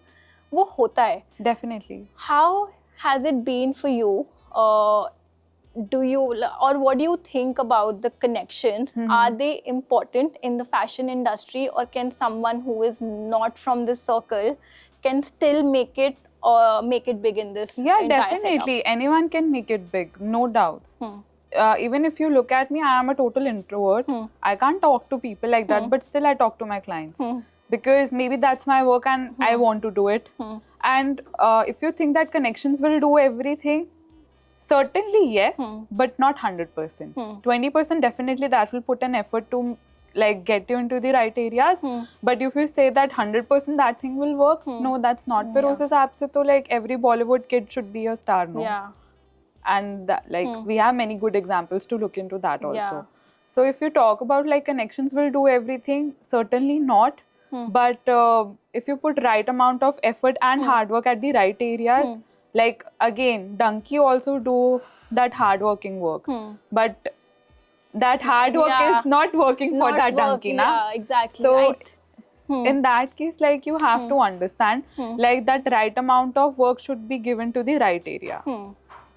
वो होता है. Definitely. How has it been for you? Do you, or what do you think about the connections? Are they important in the fashion industry, or can someone who is not from this circle can still make it big in this Yeah, entire definitely. Anyone can make it big, no doubts. setup? Even if you look at me, I am a total introvert. I can't talk to people like that, but still I talk to my clients because maybe that's my work and I want to do it. And if you think that connections will do everything, certainly yes, but not 100%. 20% definitely that will put an effort to like get you into the right areas. But if you say that 100% that thing will work, no, that's not. But उस हिसाब से तो like every Bollywood kid should be a star, no? Yeah. And that, like we have many good examples to look into that also. Yeah. So if you talk about like connections will do everything, certainly not. But if you put right amount of effort and hard work at the right areas, like again, Dunky also do that hard working work. But that hard work Yeah. is not working for Not that Dunky, working, na? yeah, exactly. So in that case, like you have to understand, like that right amount of work should be given to the right area.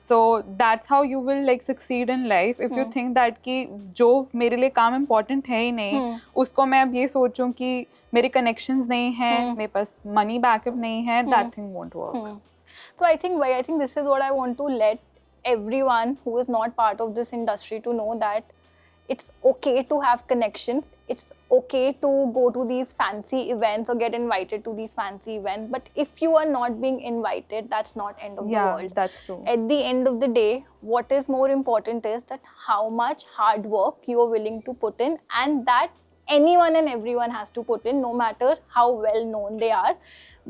So that's how you will like succeed in life. If you think that कि जो मेरे लिए काम important है ही नहीं, उसको मैं अब ये सोचूं कि मेरे connections नहीं हैं, मेरे पास money backup नहीं है, that thing won't work. So I think this is what I want to let everyone who is not part of this industry to know, that It's okay to have connections. It's okay to go to these fancy events or get invited to these fancy events. But if you are not being invited, that's not end of the Yeah, world. that's true. At the end of the day, what is more important is that how much hard work you are willing to put in, and that anyone and everyone has to put in, no matter how well known they are.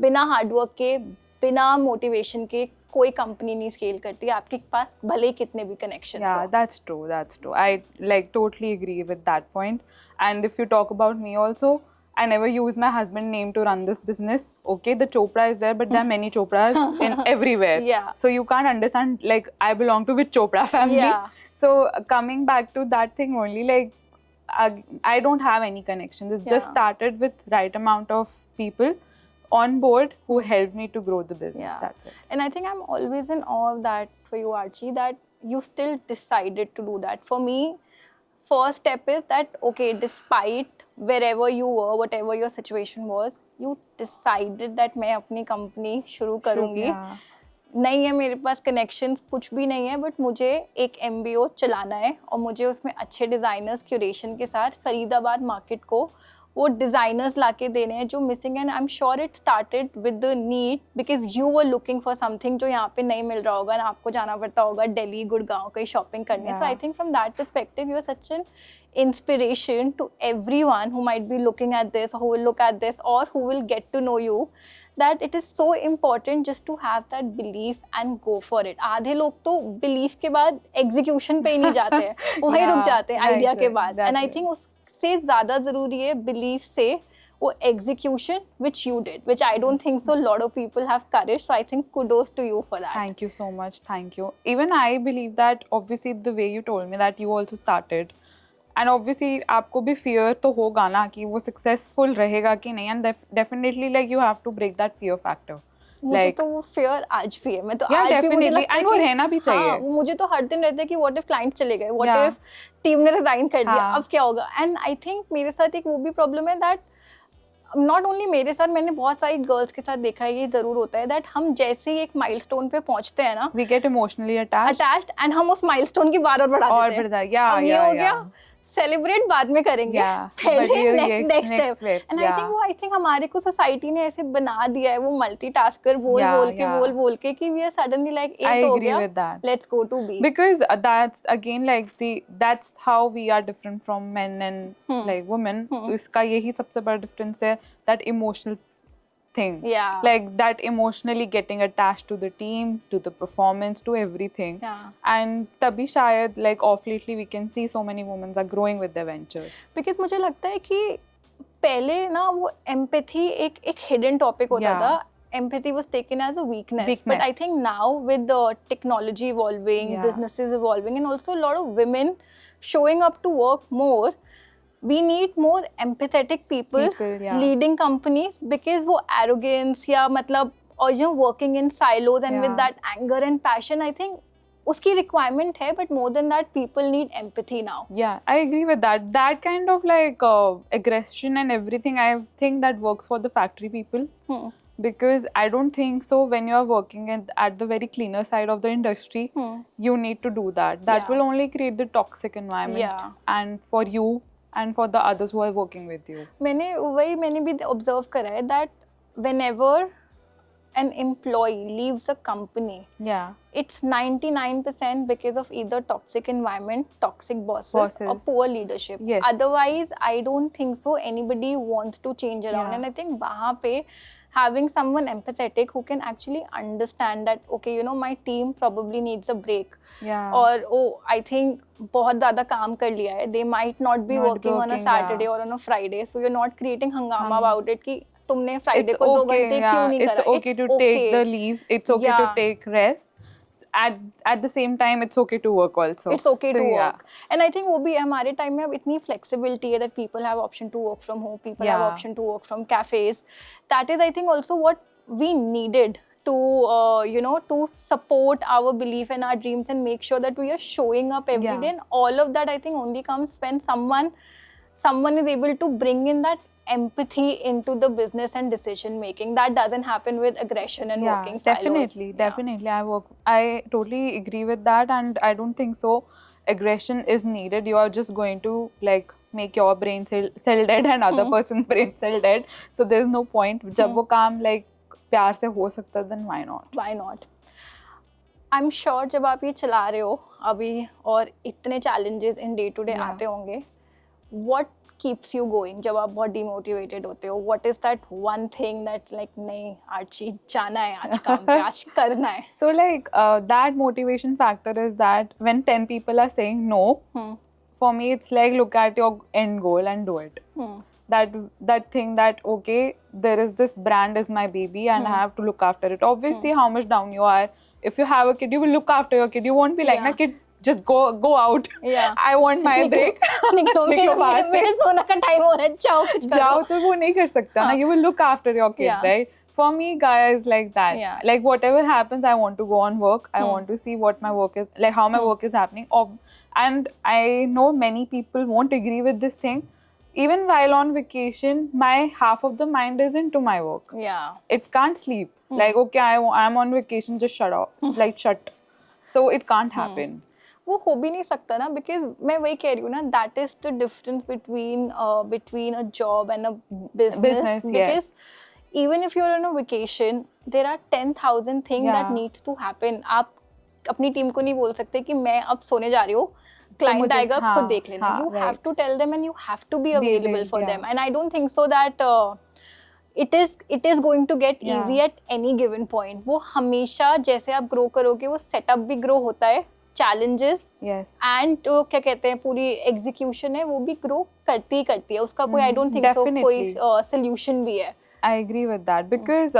बिना hard work के, बिना motivation के कोई company नहीं scale करती, आपके पास भले कितने भी connection Yeah, that's true. That's true. I like totally agree with that point. And if you talk about me also, I never use my husband's name to run this business. Okay, the Chopra is there, but there are many Chopras in everywhere. Yeah. So you can't understand. Like I belong to which Chopra family. Yeah. So coming back to that thing only, like I don't have any connections. It's just Yeah. started with right amount of people on board who helped me to grow the business. Yeah. That's it. And I think I'm always in awe of that for you, Archie, that you still decided to do that. For me, first step is that, okay, despite wherever you were, whatever your situation was, you decided that मैं अपनी company शुरू करूँगी. Yeah. नहीं है मेरे पास connections, कुछ भी नहीं है, बट मुझे एक MBO चलाना है और मुझे उसमें अच्छे डिज़ाइनर्स क्यूरेशन के साथ फरीदाबाद मार्केट को वो डिज़ाइनर्स लाके देने हैं जो मिसिंग है. And I am sure it started with the need because you were looking for something जो यहाँ पे नहीं मिल रहा होगा, ना आपको जाना पड़ता होगा दिल्ली गुड़गांव कहीं शॉपिंग करने. So I think from that perspective you are such an inspiration to everyone who might be looking at this or who will look at this or who will get to know you, that it is so important just to have that belief and go for it. आधे लोग तो belief के बाद execution पे ही नहीं जाते हैं, वहीं रुक जाते हैं idea के बाद. And I think उससे ज़्यादा ज़रूरी है belief से वो execution which you did, which I don't think so lot of people have courage. So I think kudos to you for that. Thank you so much. Thank you. Even I believe that obviously the way you told me that you also started, and obviously आपको भी fear तो होगा ना कि वो successful रहेगा कि नहीं, and definitely like you have to break that fear factor. मुझे Like, तो वो fear आज भी है. मैं तो yeah, आज भी मुझे definitely. लगता है And वो कि रहना भी चाहिए. हाँ, मुझे तो हर दिन रहता है कि what if client चले गए, what Yeah. if team ने resign कर दिया, हाँ. अब क्या होगा. And I think मेरे साथ एक वो भी problem है that not only मेरे साथ, मैंने बहुत सारी गर्ल्स के साथ देखा है, ये जरूर होता है that हम जैसे ही एक माइलस्टोन पे पहुंचते हैं ना, we get emotionally attached. and हम उस माइलस्टोन की बार और बढ़ा और देते हैं. बढ़ जाए. Yeah, अब ये yeah, हो yeah. गया, सेलिब्रेट बाद में करेंगे, पहले next step. And I think हमारे को सोसाइटी ने ऐसे बना दिया है, वो मल्टीटास्कर बोल बोल के कि we are suddenly like a तो हो गया, let's go to be. Because that's again like that's how we are different from men and like women. इसका यही सबसे बड़ा difference है, that emotional thing. Yeah. Like that emotionally getting attached to the team, to the performance, to everything. Yeah. And तभी शायद like off lately we can see so many women are growing with their ventures. Because मुझे लगता है कि पहले ना वो empathy एक hidden topic होता Yeah. था. Empathy was taken as a weakness. But I think now with the technology evolving, Yeah. businesses evolving, and also a lot of women showing up to work more, we need more empathetic people Yeah. leading companies, because वो arrogance या मतलब or you know working in silos and with Yeah. that anger and passion, I think उसकी requirement है, but more than that people need empathy now. Yeah, I agree with that. That kind of like aggression and everything, I think that works for the factory people. Because I don't think so when you are working at the very cleaner side of the industry, you need to do that. That Yeah. will only create the toxic environment. Yeah. And for you and for the others who are working with you. मैंने भी observe करा है that whenever an employee leaves a company, Yeah. it's 99% because of either toxic environment, toxic bosses, or poor leadership. Yes. Otherwise, I don't think so anybody wants to change around. Yeah. And I think वहाँ पे having someone empathetic who can actually understand that, okay, you know, my team probably needs a break. Yeah. Or, oh, I think बहुत ज़्यादा काम कर लिया है. They might not be working on a Saturday or on a Friday. So you're not creating hangama about it कि तुमने Friday को 2 घंटे क्यों नहीं करा. It's okay to take the leave. It's okay to take rest. At the same time, it's okay to work also. It's okay to work. And I think वो भी हमारे time में अब इतनी flexibility है that people have option to work from home, people have option to work from cafes. That is, I think, also what we needed to you know, to support our belief and our dreams and make sure that we are showing up every day. And all of that, I think, only comes when someone is able to bring in that empathy into the business and decision making. That doesn't happen with aggression and working silos. Definitely. I totally agree with that, and I don't think so aggression is needed, you are just going to like make your brain cell dead and other person's brain cell dead. So there's no point. जब वो काम like प्यार से हो सकता है, then why not? Why not? I'm sure जब आप ये चला रहे हो अभी और इतने challenges in day to day Yeah. आते होंगे, what keeps you going जब आप बहुत demotivated होते हो? What is that one thing that like नहीं आर्ची जाना है आज काम पे, आज करना है? So like that motivation factor is that when 10 people are saying no, for me it's like look at your end goal and do it. That thing that okay, there is this brand is my baby and I have to look after it. Obviously how much down you are, if you have a kid you will look after your kid, you won't be like na kid just go out. Yeah. I want my break. निकलो मेरे सोना का time हो रहा है, जाओ कुछ करो. जाओ तो वो नहीं कर सकता ना. You will look after your kids, Yeah. right? For me, guys, like that. Yeah. Like whatever happens, I want to go on work. I want to see what my work is, like how my work is happening. And I know many people won't agree with this thing. Even while on vacation, my half of the mind is into my work. Yeah. It can't sleep. Like okay, I'm on vacation, just shut off. Like shut. So it can't happen. वो हो भी नहीं सकता ना, because मैं वही कह रही हूँ ना, that is the difference between a job and a business. Because yes. even if you're on a vacation, there are 10,000 things Yeah. that needs to happen. आप अपनी टीम को नहीं बोल सकते कि मैं अब सोने जा रही हूँ, client मुझे- आएगा हाँ, खुद देख लेना. हाँ, You right. have to tell them and you have to be available for yeah. them. And I don't think so that it is going to get Yeah. easy at any given point. वो हमेशा जैसे आप grow करोगे वो setup भी grow होता है, challenges Yes. And क्या कहते हैं पूरी एग्जीक्यूशन है वो भी ग्रो करती है, उसका कोई आई डोंट थिंक सो कोई सोल्यूशन भी है. I agree with that because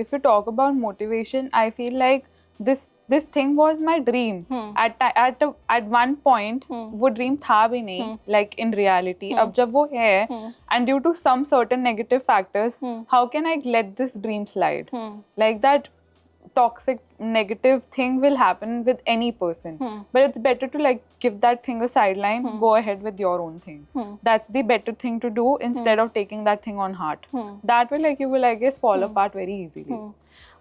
if you talk about motivation, I feel like this thing was my dream. At one point, वो dream था भी नहीं. Like in reality, अब जब वो है, and due to some certain negative factors, how can I let this dream slide? Like that toxic negative thing will happen with any person, but it's better to like give that thing a sideline, go ahead with your own thing. That's the better thing to do instead of taking that thing on heart. That will like you will I guess fall apart very easily.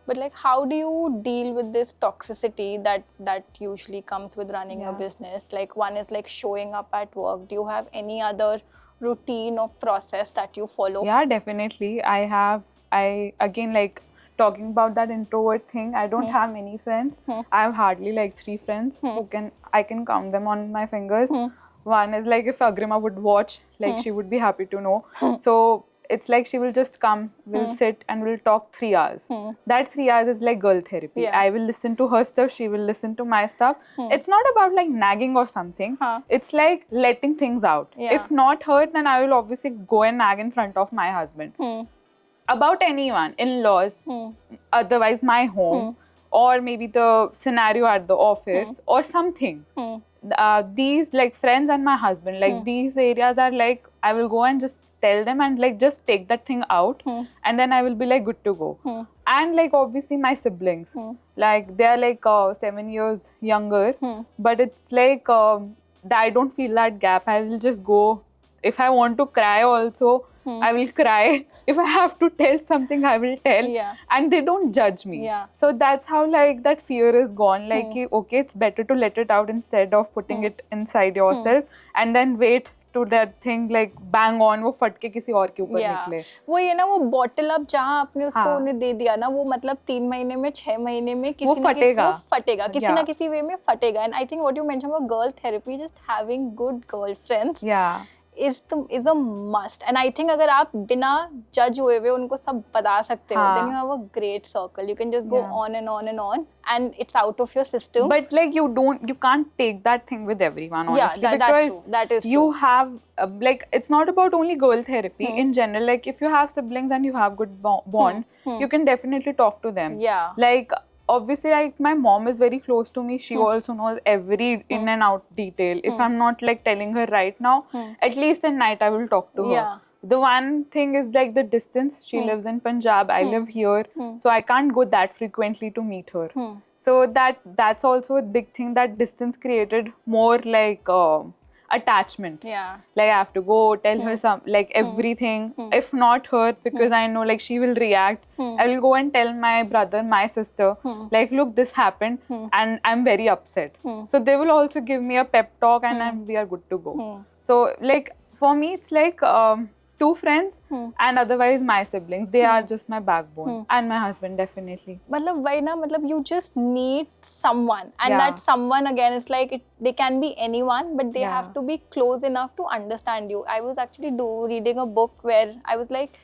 But like how do you deal with this toxicity that usually comes with running a business? Like one is like showing up at work. Do you have any other routine or process that you follow? Yeah, definitely. I again like talking about that introvert thing, I don't have many friends. I have hardly like 3 friends who I can count them on my fingers. One is like if Agrima would watch, like she would be happy to know. So it's like she will just come, we'll sit and we'll talk 3 hours. That 3 hours is like girl therapy. Yeah. I will listen to her stuff, she will listen to my stuff. It's not about like nagging or something. It's like letting things out. Yeah. If not her, then I will obviously go and nag in front of my husband. About anyone, in-laws, otherwise my home, or maybe the scenario at the office or something. These like friends and my husband, like these areas are like I will go and just tell them and like just take that thing out and then I will be like good to go. And like obviously my siblings, like they are like 7 years younger, but it's like I don't feel that gap. I will just go. If I want to cry also, I will cry. If I have to tell something, I will tell. Yeah. And they don't judge me. Yeah. So that's how like that fear is gone. Like okay, it's better to let it out instead of putting it inside yourself and then wait to that thing like bang on वो फट के किसी और के ऊपर निकले. वो ये ना वो बॉटल अप जहाँ आपने उसको उन्हें दे दिया ना वो मतलब 3 महीने में 6 महीने में किसी ना किसी वो फटेगा किसी ना किसी वे में फटेगा. And I think what you mention about girl therapy just having good girlfriends is a must. And I think अगर आप बिना जज हुए हुए उनको सब बता सकते हो, then you have a great circle. You can just go on and on and on, and it's out of your system. But like you can't take that thing with everyone, honestly. Yeah, that's true. That is true. You have like it's not about only girl therapy in general. Like if you have siblings and you have good bond, you can definitely talk to them. Yeah. Like obviously like my mom is very close to me. She also knows every in and out detail. If I'm not like telling her right now, at least at night I will talk to her. The one thing is like the distance. She lives in Punjab, I live here, so I can't go that frequently to meet her. So that's also a big thing, that distance created more like attachment. Yeah. Like I have to go tell her some like everything. If not her, because I know like she will react. I will go and tell my brother, my sister, like look, this happened, and I'm very upset. So they will also give me a pep talk, and we are good to go. So like for me, it's like two friends, and otherwise my siblings. They are just my backbone, and my husband definitely. मतलब वही ना, मतलब you just need someone, and Yeah. that someone again is like they can be anyone, but they Yeah. have to be close enough to understand you. I was actually reading a book where I was like,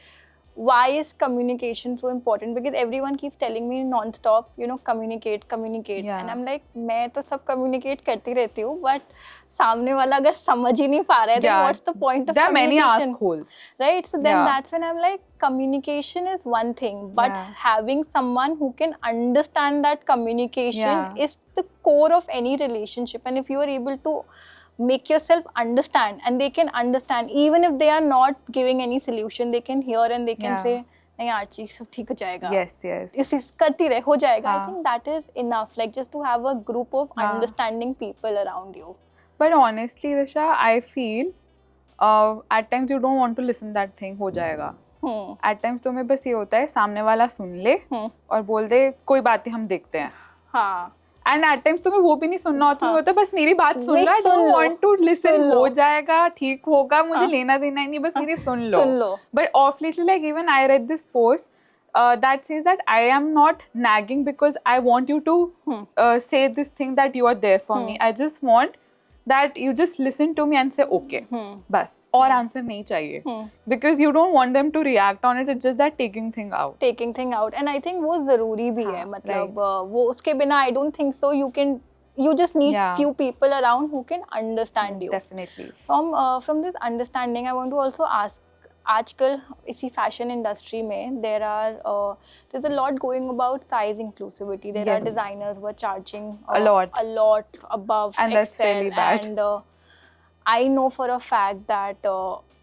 why is communication so important? Because everyone keeps telling me non-stop, you know, communicate, Yeah. and I'm like, मैं तो सब communicate करती रहती हूँ, but सामने वाला अगर समझ ही नहीं पा रहा है, then Yeah. what's the point of There are many communication? assholes. Right? So then Yeah. that's when I'm like, communication is one thing, but Yeah. having someone who can understand that communication Yeah. is the core of any relationship. And if you are able to make yourself understand, and they can understand, even if they are not giving any solution, they can hear and they can Yeah. say, नहीं Archie सब ठीक हो जाएगा. Yes, yes. इसी करती रहे, हो जाएगा. I हाँ. think that is enough. Like just to have a group of हाँ. understanding people around you. But honestly, Risha, I feel at times you don't want to listen that thing, हो जाएगा. At times तुम्हें बस ये होता है सामने वाला सुन ले और बोल दे कोई बात नहीं हम देखते हैं. हाँ. And at times तुम्हें वो भी नहीं सुनना होता, तुम्हें होता है बस मेरी बात सुन लो. I soon don't low, want to listen. सुन लो. हो जाएगा, ठीक होगा, मुझे हाँ. लेना देना ही नहीं, बस मेरी सुन लो. सुन लो. But of lately, like even I read this post that says that I am not nagging because I want you to say this thing that you are there for me. I just want that you just listen to me and say okay. बस और answer नहीं चाहिए. Because you don't want them to react on it. It's just that taking thing out. Taking thing out, and I think वो जरूरी भी है. हाँ, मतलब वो उसके बिना I don't think so. You just need few people around who can understand you. Definitely. From this understanding, I want to also ask. आजकल इसी fashion industry में there's a lot going about size inclusivity. There are designers who are charging a lot above and XL, that's really bad. and I know for a fact that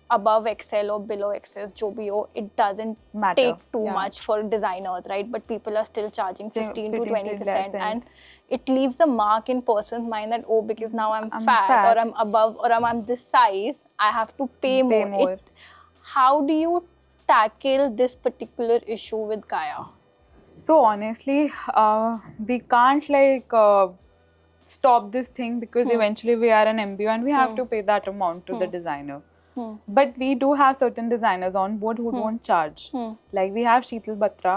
above XL or below XL, जो भी हो, it doesn't Matter. take too much for designers, right? But people are still charging 15 to 20%, and it leaves a mark in person's mind that, oh, because now I'm fat, or I'm above, or I'm this size, I have to pay more. How do you tackle this particular issue with Kaya? So honestly, we can't like stop this thing because eventually we are an MBO and we have to pay that amount to the designer. But we do have certain designers on board who don't charge. Like we have Sheetal Batra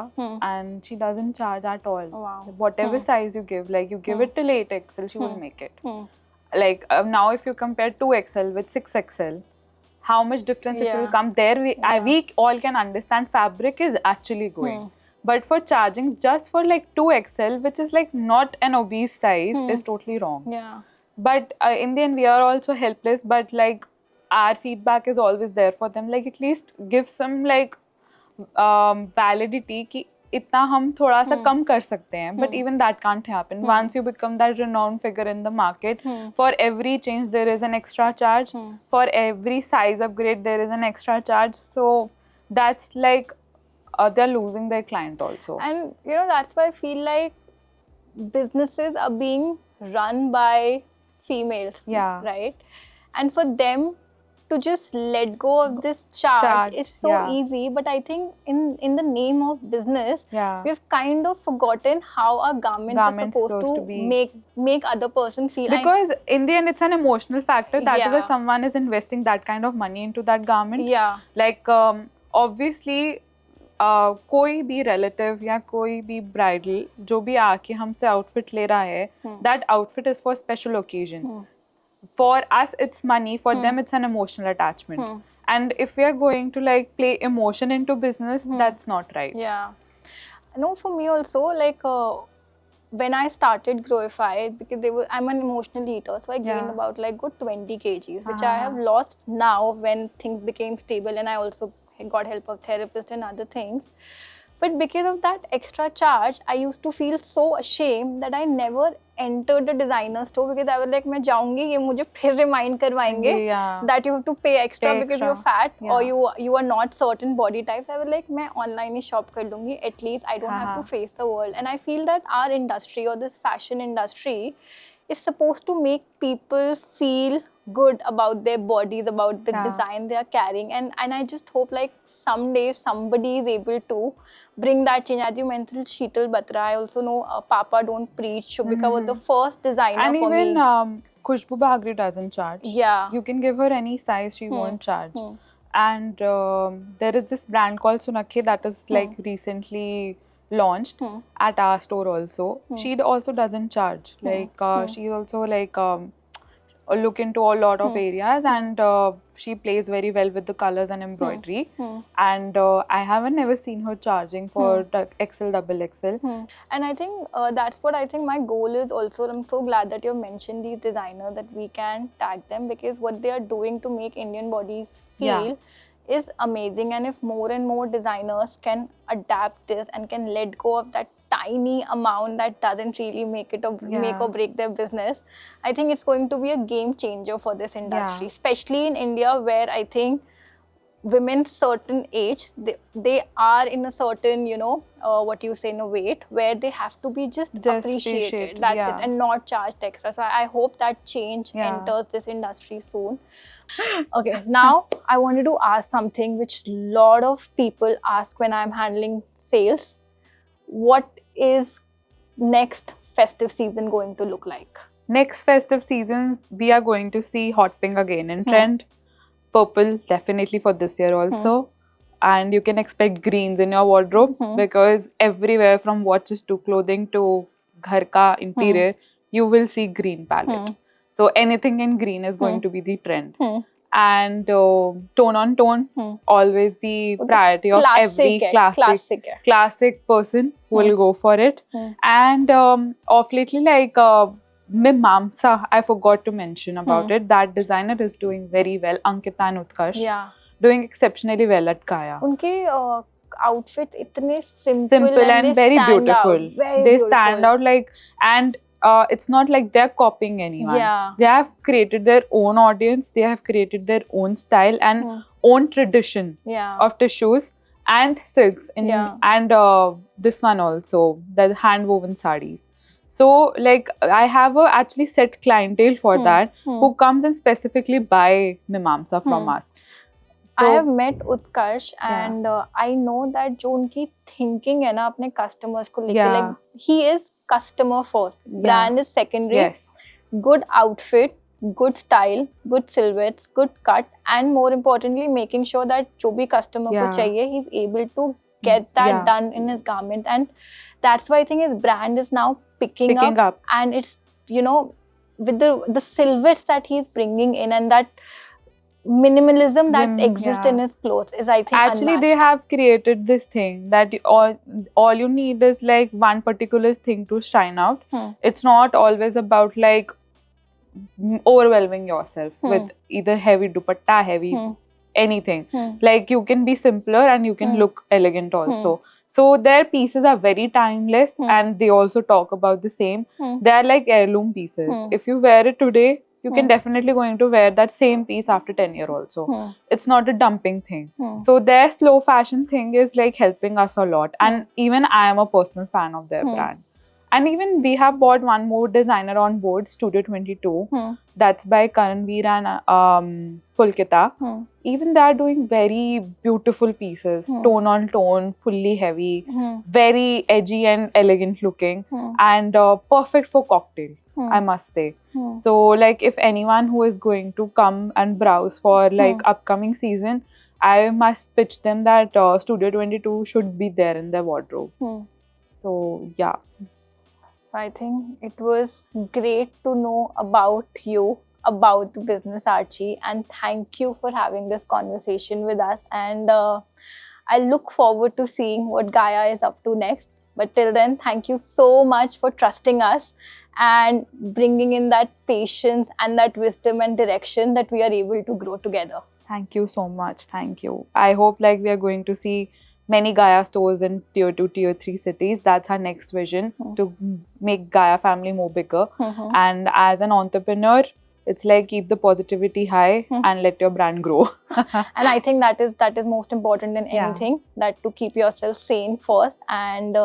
and she doesn't charge at all. Wow. Whatever size you give, like you give it till 8XL, she will make it. Like now if you compare 2XL with 6XL, how much difference it will come there. We all can understand fabric is actually going. But for charging just for like 2XL, which is like not an obese size, is totally wrong. Yeah. But in the end, we are also helpless. But like our feedback is always there for them. Like at least give some like validity कि इतना हम थोड़ा सा कम कर सकते हैं. But even that can't happen. Once you become that renowned figure in the market, for every change there is an extra charge. For every size upgrade there is an extra charge. So that's like they're losing their client also. And you know, that's why I feel like businesses are being run by females, right? And for them to just let go of this charge is so easy. But I think in the name of business, we've kind of forgotten how our garments are supposed to make other person feel. Because in the end, it's an emotional factor. That is why someone is investing that kind of money into that garment. Yeah. Like obviously, कोई भी relative या कोई भी bridal जो भी आके हमसे outfit ले रहा है, that outfit is for special occasion. For us, it's money. For them, it's an emotional attachment. And if we are going to like play emotion into business, that's not right. Yeah. No, for me also, like when I started Growify, because I'm an emotional eater, so I gained about like good 20 kgs, which I have lost now when things became stable, and I also got help of therapist and other things. But because of that extra charge, I used to feel so ashamed that I never entered the designer store, because I was like, मैं जाऊंगी ये मुझे फिर remind करवाएंगे that you have to pay extra because you're fat or you are not certain body types. I was like, मैं online ही shop कर लूंगी. At least I don't have to face the world. And I feel that our industry or this fashion industry is supposed to make people feel good about their bodies, about the Yeah. design they are carrying, and I just hope like someday somebody is able to bring that change. As you mentioned, Sheetal Batra, I also know Papa Don't Preach. Shubhika was the first designer And for even me. Khushbu Bagri doesn't charge. Yeah. You can give her any size, she won't charge. Hmm. And there is this brand called Sunakhe that is like recently launched at our store also. She also doesn't charge. Like she's also like look into a lot of areas, and she plays very well with the colors and embroidery. And I haven't never seen her charging for the XL, double XL. And I think that's what I think my goal is also. I'm so glad that you mentioned these designers, that we can tag them, because what they are doing to make Indian bodies feel is amazing. And if more and more designers can adapt this and can let go of that tiny amount that doesn't really make it or make or break their business, I think it's going to be a game changer for this industry, especially in India, where I think women certain age, they are in a certain, you know, what you say, in a weight where they have to be just appreciated. That's it, and not charged extra. So I hope that change enters this industry soon. Okay, now I wanted to ask something which a lot of people ask when I'm handling sales. What is next festive season going to look like? Next festive seasons, we are going to see hot pink again in trend. Purple definitely for this year also. And you can expect greens in your wardrobe, because everywhere from watches to clothing to ghar ka interior, you will see green palette. So anything in green is going to be the trend. And tone on tone, always the priority of every classic person who will go for it. And of lately, like Mimamsa, I forgot to mention about it. That designer is doing very well. Ankita and Utkarsh doing exceptionally well at Kaya. Unke outfit itne simple and very beautiful. They stand out, like, and it's not like they're copying anyone. They have created their own audience. They have created their own style and own tradition of tissues and silks. And this one also, the hand woven sarees. So, like, I have a actually set clientele for that who comes and specifically buy Mimamsa from us. So, I have met Utkarsh, and I know that जो उनकी thinking है ना अपने customers को लेके, like he is customer first, brand is secondary. Good outfit, good style, good silhouettes, good cut, and more importantly, making sure that जो भी customer को चाहिए, he's able to get that done in his garment. And that's why I think his brand is now picking up, and it's, you know, with the silhouettes that he's bringing in, and that minimalism that exists in his clothes is, I think, actually unmatched. They have created this thing that all you need is like one particular thing to shine out. It's not always about like overwhelming yourself with either heavy dupatta, heavy anything. Like you can be simpler and you can look elegant also. So their pieces are very timeless, and they also talk about the same. They are like heirloom pieces. If you wear it today, you can definitely going to wear that same piece after 10 years also. It's not a dumping thing. So their slow fashion thing is like helping us a lot. And even I am a personal fan of their brand. And even we have bought one more designer on board, Studio 22. That's by Karanveer and Pulkita. Even they are doing very beautiful pieces, tone on tone, fully heavy, very edgy and elegant looking, and perfect for cocktail, I must say. So like if anyone who is going to come and browse for like upcoming season, I must pitch them that Studio 22 should be there in their wardrobe. So yeah. I think it was great to know about you, about the business, Archie, and thank you for having this conversation with us. And I look forward to seeing what Gaia is up to next. But till then, thank you so much for trusting us and bringing in that patience and that wisdom and direction that we are able to grow together. Thank you so much. Thank you. I hope like we are going to see many Gaia stores in tier 2, tier 3 cities. That's our next vision, to make Gaia family more bigger. And as an entrepreneur, It's like keep the positivity high and let your brand grow. And I think that is most important in Yeah. anything, that to keep yourself sane first. And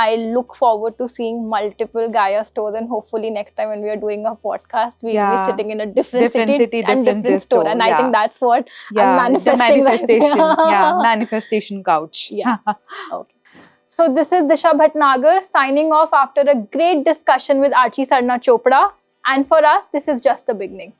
I look forward to seeing multiple Gaia stores, and hopefully next time when we are doing a podcast, we'll Yeah. be sitting in a different Different city, and different different store. store, And I yeah. think that's what Yeah, I'm manifesting the right manifestation. there. Yeah, manifestation couch. Yeah. Okay. So this is Disha Bhatnagar signing off after a great discussion with Archie Sarna Chopra. And for us, this is just the beginning.